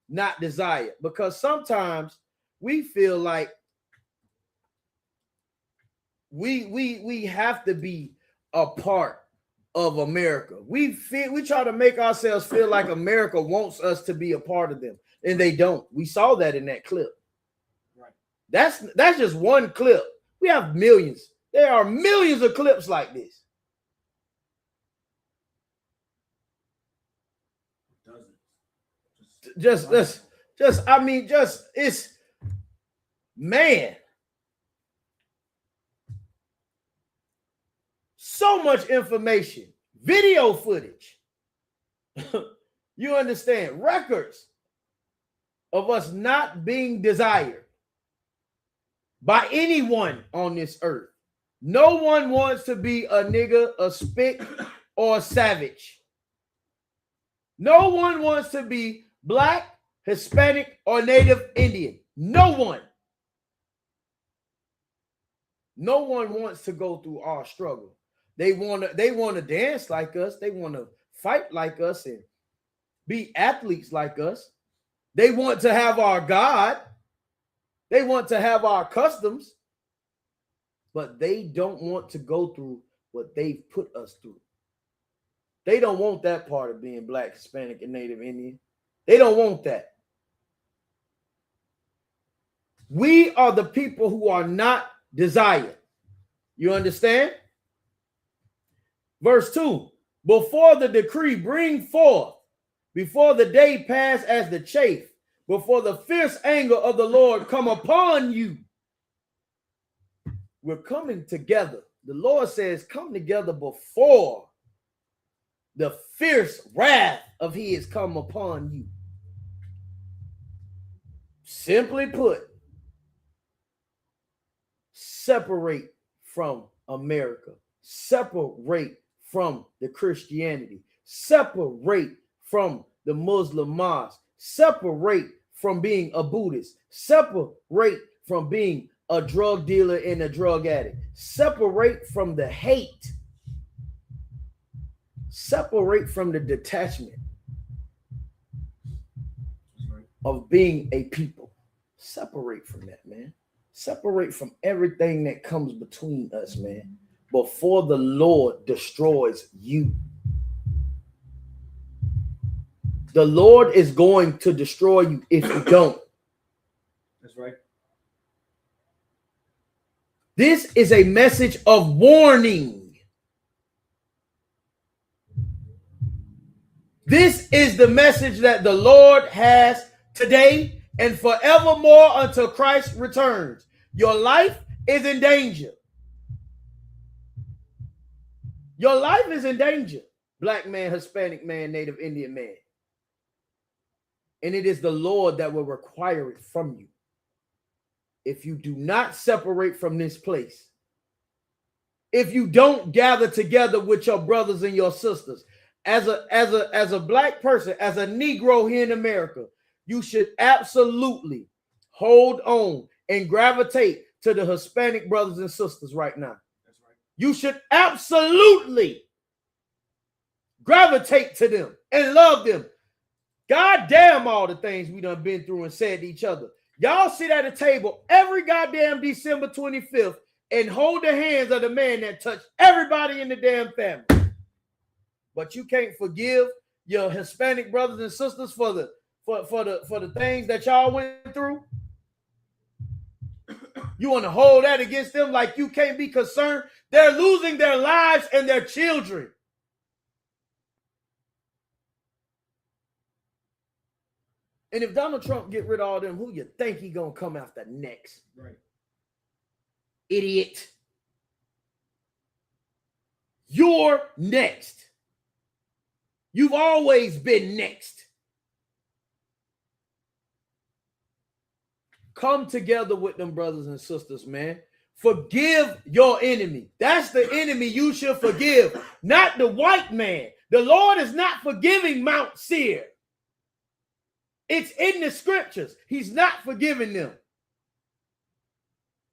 not desire. Because sometimes we feel like we have to be a part of America. We try to make ourselves feel like America wants us to be a part of them, and they don't. We saw that in that clip. Right. That's just one clip. We have millions. There are millions of clips like this. It's man. So much information, video footage. You understand? Records of us not being desired by anyone on this earth. No one wants to be a nigga, a spick, or a savage. No one wants to be Black, Hispanic, or Native Indian. No one. No one wants to go through our struggle. They want to dance like us. They want to fight like us and be athletes like us. They want to have our God. They want to have our customs. But they don't want to go through what they've put us through. They don't want that part of being Black, Hispanic, and Native Indian. They don't want that. We are the people who are not desired. You understand? Verse 2, before the decree bring forth, before the day pass as the chaff, before the fierce anger of the Lord come upon you. We're coming together. The Lord says, come together before the fierce wrath of his come upon you. Simply put, separate from America. Separate from the Christianity. Separate from the Muslim mosque. Separate from being a Buddhist. Separate from being a drug dealer and a drug addict. Separate from the hate. Separate from the detachment of being a people. Separate from that, man. Separate from everything that comes between us, man, before the Lord destroys you. The Lord is going to destroy you if you don't. This is a message of warning. This is the message that the Lord has today and forevermore until Christ returns. Your life is in danger. Your life is in danger. Black man, Hispanic man, Native Indian man. And it is the Lord that will require it from you. If you do not separate from this place, if you don't gather together with your brothers and your sisters, as a black person, as a Negro here in America, you should absolutely hold on and gravitate to the Hispanic brothers and sisters right now. That's right. You should absolutely gravitate to them and love them. God damn all the things we done been through and said to each other. Y'all sit at a table every goddamn December 25th and hold the hands of the man that touched everybody in the damn family. But you can't forgive your Hispanic brothers and sisters for the things that y'all went through. You want to hold that against them like you can't be concerned? They're losing their lives and their children. And if Donald Trump get rid of all them, who you think he gonna come after next? Right. Idiot. You're next. You've always been next. Come together with them brothers and sisters, man. Forgive your enemy. That's the enemy you should forgive, not the white man. The Lord is not forgiving Mount Seir. It's in the scriptures. He's not forgiving them.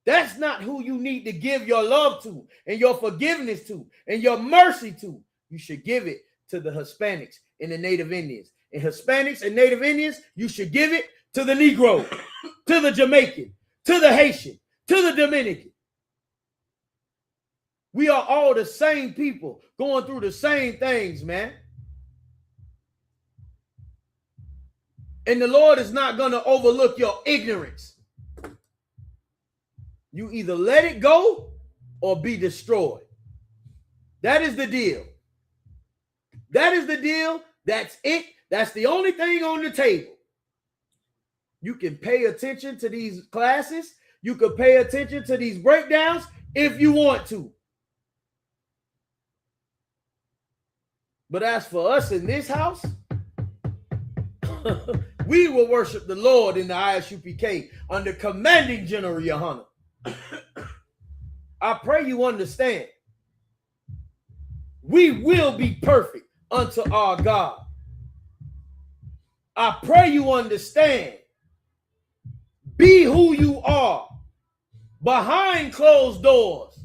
That's not who you need to give your love to and your forgiveness to and your mercy to. You should give it to the Hispanics and the Native Indians. And Hispanics and Native Indians, you should give it to the Negro, to the Jamaican, to the Haitian, to the Dominican. We are all the same people going through the same things, man. And the Lord is not going to overlook your ignorance. You either let it go or be destroyed. That is the deal. That is the deal. That's it. That's the only thing on the table. You can pay attention to these classes. You can pay attention to these breakdowns if you want to. But as for us in this house, we will worship the Lord in the ISUPK under commanding General Yohana. I pray you understand. We will be perfect unto our God. I pray you understand. Be who you are behind closed doors.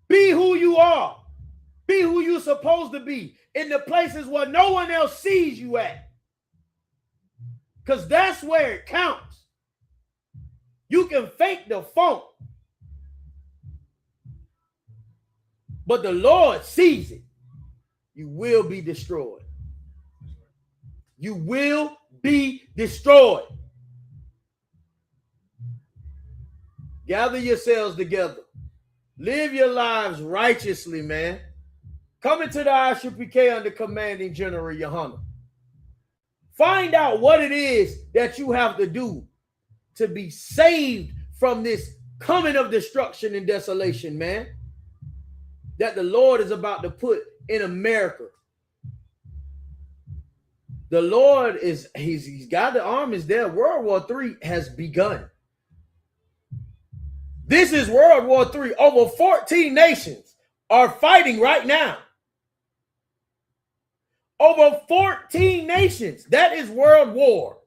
Be who you are. Be who you're supposed to be in the places where no one else sees you at. Because that's where it counts. You can fake the funk, but the Lord sees it. You will be destroyed. You will be destroyed. Gather yourselves together. Live your lives righteously, man. Come into the ISUPK under commanding General Yohana. Find out what it is that you have to do to be saved from this coming of destruction and desolation, man, that the Lord is about to put in America. The Lord is, he's got the armies there. World War III has begun. This is World War III. Over 14 nations are fighting right now. Over 14 nations. That is world war.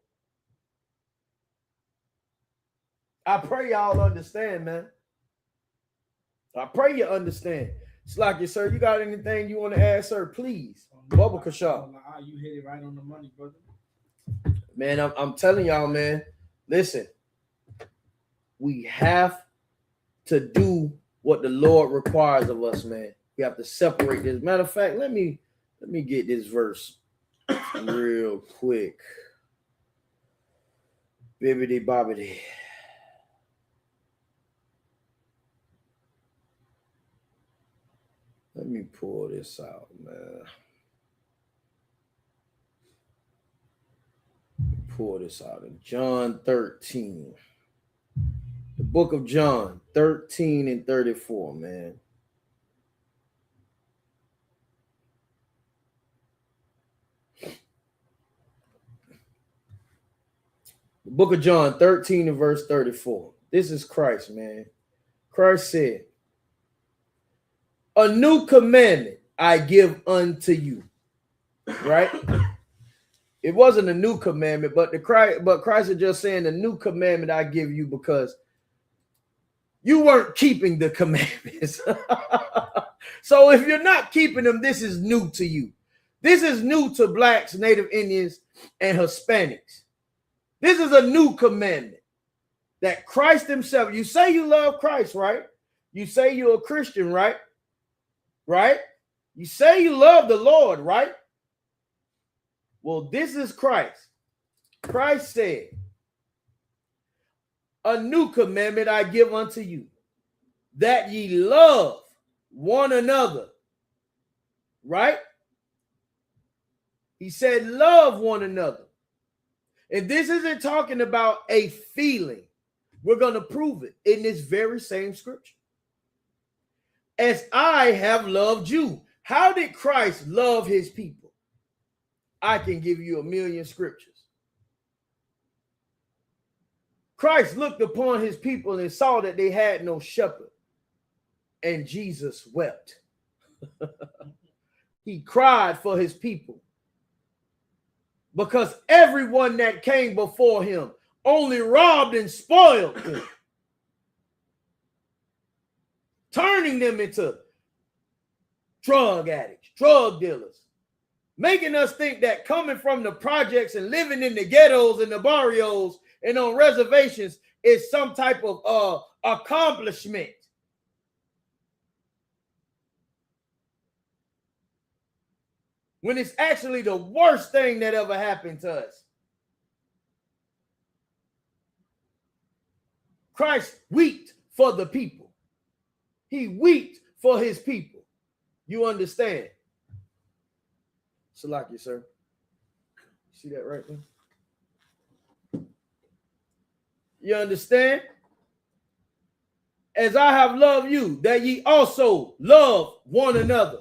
I pray y'all understand, man. I pray you understand. It's like you, sir. You got anything you want to add, sir? Please. Bubba Kashaw. You hit it right on the money, brother. Man, I'm telling y'all, man. Listen. We have to do what the Lord requires of us, man. We have to separate this. Matter of fact, let me get this verse real quick. Bibbidi bobbidi. me pull this out, man. Pull this out in John 13. The book of John 13 and 34, man. The book of John 13 and verse 34. This is Christ, man. Christ said, a new commandment I give unto you. Right? It wasn't a new commandment, but Christ is just saying the new commandment I give you because you weren't keeping the commandments. So if you're not keeping them, this is new to you. This is new to blacks, Native Indians, and Hispanics. This is a new commandment that Christ himself, you say you love Christ, right? You say you're a Christian, right? Right? You say you love the Lord, right? Well, this is Christ. Christ said, a new commandment I give unto you, that ye love one another. Right? He said, love one another. And this isn't talking about a feeling. We're going to prove it in this very same scripture. As I have loved you. How did Christ love his people? I can give you a million scriptures. Christ looked upon his people and saw that they had no shepherd. And Jesus wept. He cried for his people. Because everyone that came before him only robbed and spoiled them. Turning them into drug addicts, drug dealers. Making us think that coming from the projects and living in the ghettos and the barrios and on reservations is some type of accomplishment. When it's actually the worst thing that ever happened to us. Christ wept for the people. He wept for his people. You understand? Salaki, sir. See that right there? You understand? As I have loved you, that ye also love one another.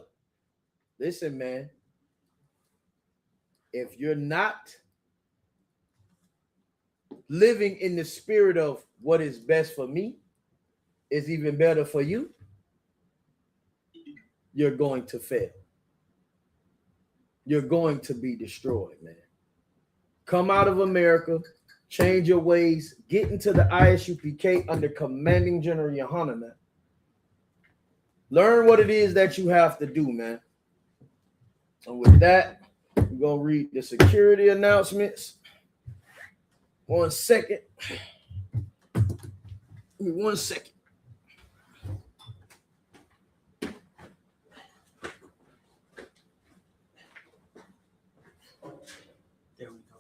Listen, man. If you're not living in the spirit of what is best for me is even better for you, you're going to fail. You're going to be destroyed, man. Come out of America, change your ways, get into the ISUPK under Commanding General Yohana, man. Learn what it is that you have to do, man. And with that, we're going to read the security announcements. 1 second. Give me 1 second. There we go.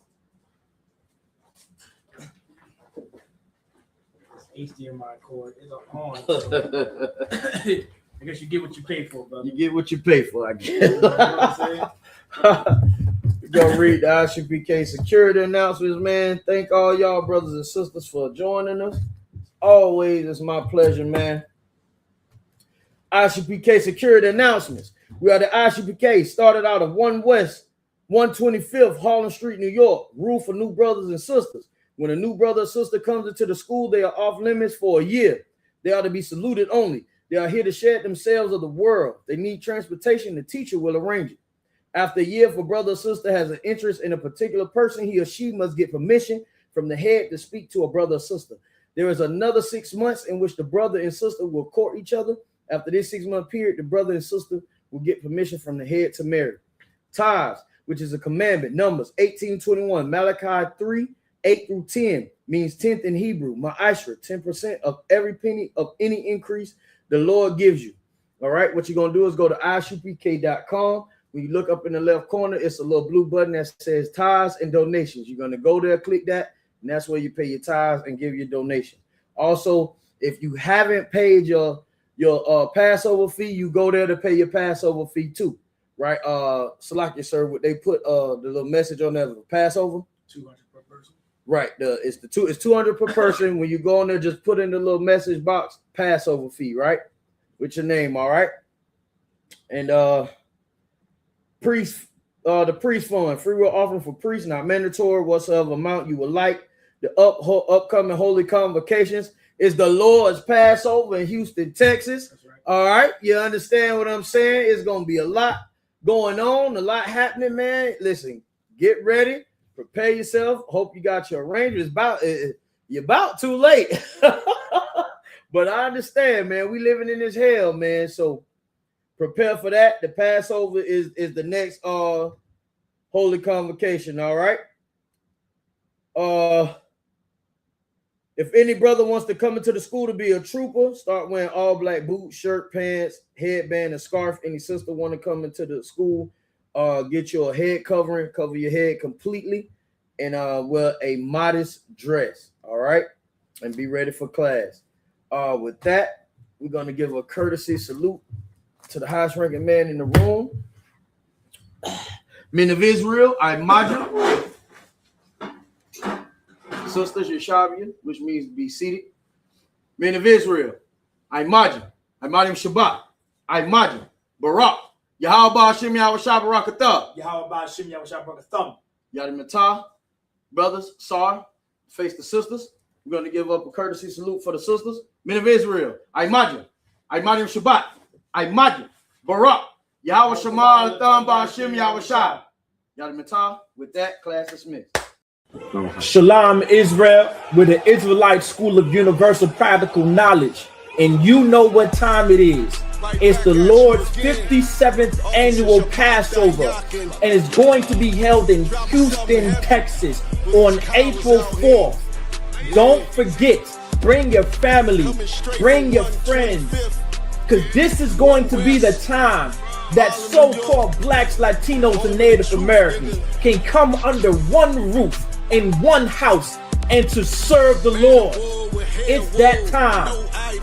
This HDMI cord is on. I guess you get what you pay for, brother. You get what you pay for, I guess. You know what I'm saying? We're going to read the ISUPK security announcements, man. Thank all y'all brothers and sisters for joining us. Always, it's my pleasure, man. ISUPK security announcements. We are the ISUPK, started out of 1 West, 125th, Harlem Street, New York. Rule for new brothers and sisters. When a new brother or sister comes into the school, they are off limits for a year. They are to be saluted only. They are here to shed themselves of the world. They need transportation. The teacher will arrange it. After a year, if a brother or sister has an interest in a particular person, he or she must get permission from the head to speak to a brother or sister. There is another 6 months in which the brother and sister will court each other. After this 6-month period, the brother and sister will get permission from the head to marry. Tithes, which is a commandment, Numbers 18:21, Malachi 3:8-10, means 10th in Hebrew, Ma'ashra, 10% of every penny of any increase the Lord gives you. All right, what you're going to do is go to ISUPK.com. When you look up in the left corner, it's a little blue button that says tithes and donations. You're going to go there, click that, and that's where you pay your tithes and give your donation. Also, if you haven't paid your your Passover fee, you go there to pay your Passover fee too, right? Salakia, sir, would they put the little message on there for Passover? 200 per person. Right. It's 200 per person. When you go in there, just put in the little message box, Passover fee, right? With your name, all right? And the priest fund, free will offering for priests, not mandatory, whatsoever amount you would like. The upcoming holy convocations is the Lord's Passover in Houston, Texas. That's right. All right, you understand what I'm saying? It's gonna be a lot going on, a lot happening, man. Listen, get ready, prepare yourself. Hope you got your arrangements. You're about too late, but I understand, man. We living in this hell, man. So prepare for that. The Passover is the next holy convocation. All right. If any brother wants to come into the school to be a trooper, start wearing all black boots, shirt, pants, headband, and scarf. Any sister want to come into the school, get your head covering, cover your head completely, and wear a modest dress. All right, and be ready for class. With that, we're gonna give a courtesy salute to the highest ranking man in the room. Men of Israel, I imagine. Sisters, Yeshavian, which means to be seated. Men of Israel, I imagine Shabbat, I imagine Barak, Yahweh Hashem Yahweh Shabbarakatah, Yahweh Hashem Yahweh Shabbarakatah. Yadimatah, brothers, sorry, face the sisters. We're going to give up a courtesy salute for the sisters. Men of Israel, I imagine Shabbat, I imagine Barak, Yahweh Shema Atam Hashem Yahweh Shab. Yadimatah, with that, class dismissed. Shalom, Israel, we're the Israelite School of Universal Practical Knowledge, and you know what time it is. It's the Lord's 57th annual Passover, and it's going to be held in Houston, Texas on April 4th. Don't forget, bring your family, bring your friends, because this is going to be the time that so-called blacks, Latinos, and Native Americans can come under one roof in one house and to serve the Lord. It's that time.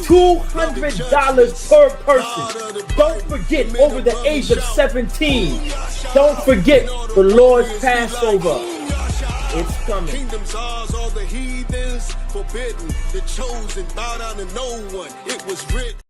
$200 per person. Don't forget, over the age of 17. Don't forget the Lord's Passover. It's coming. Kingdoms ours, all the heathens forbidden. The chosen bow down to no one. It was written.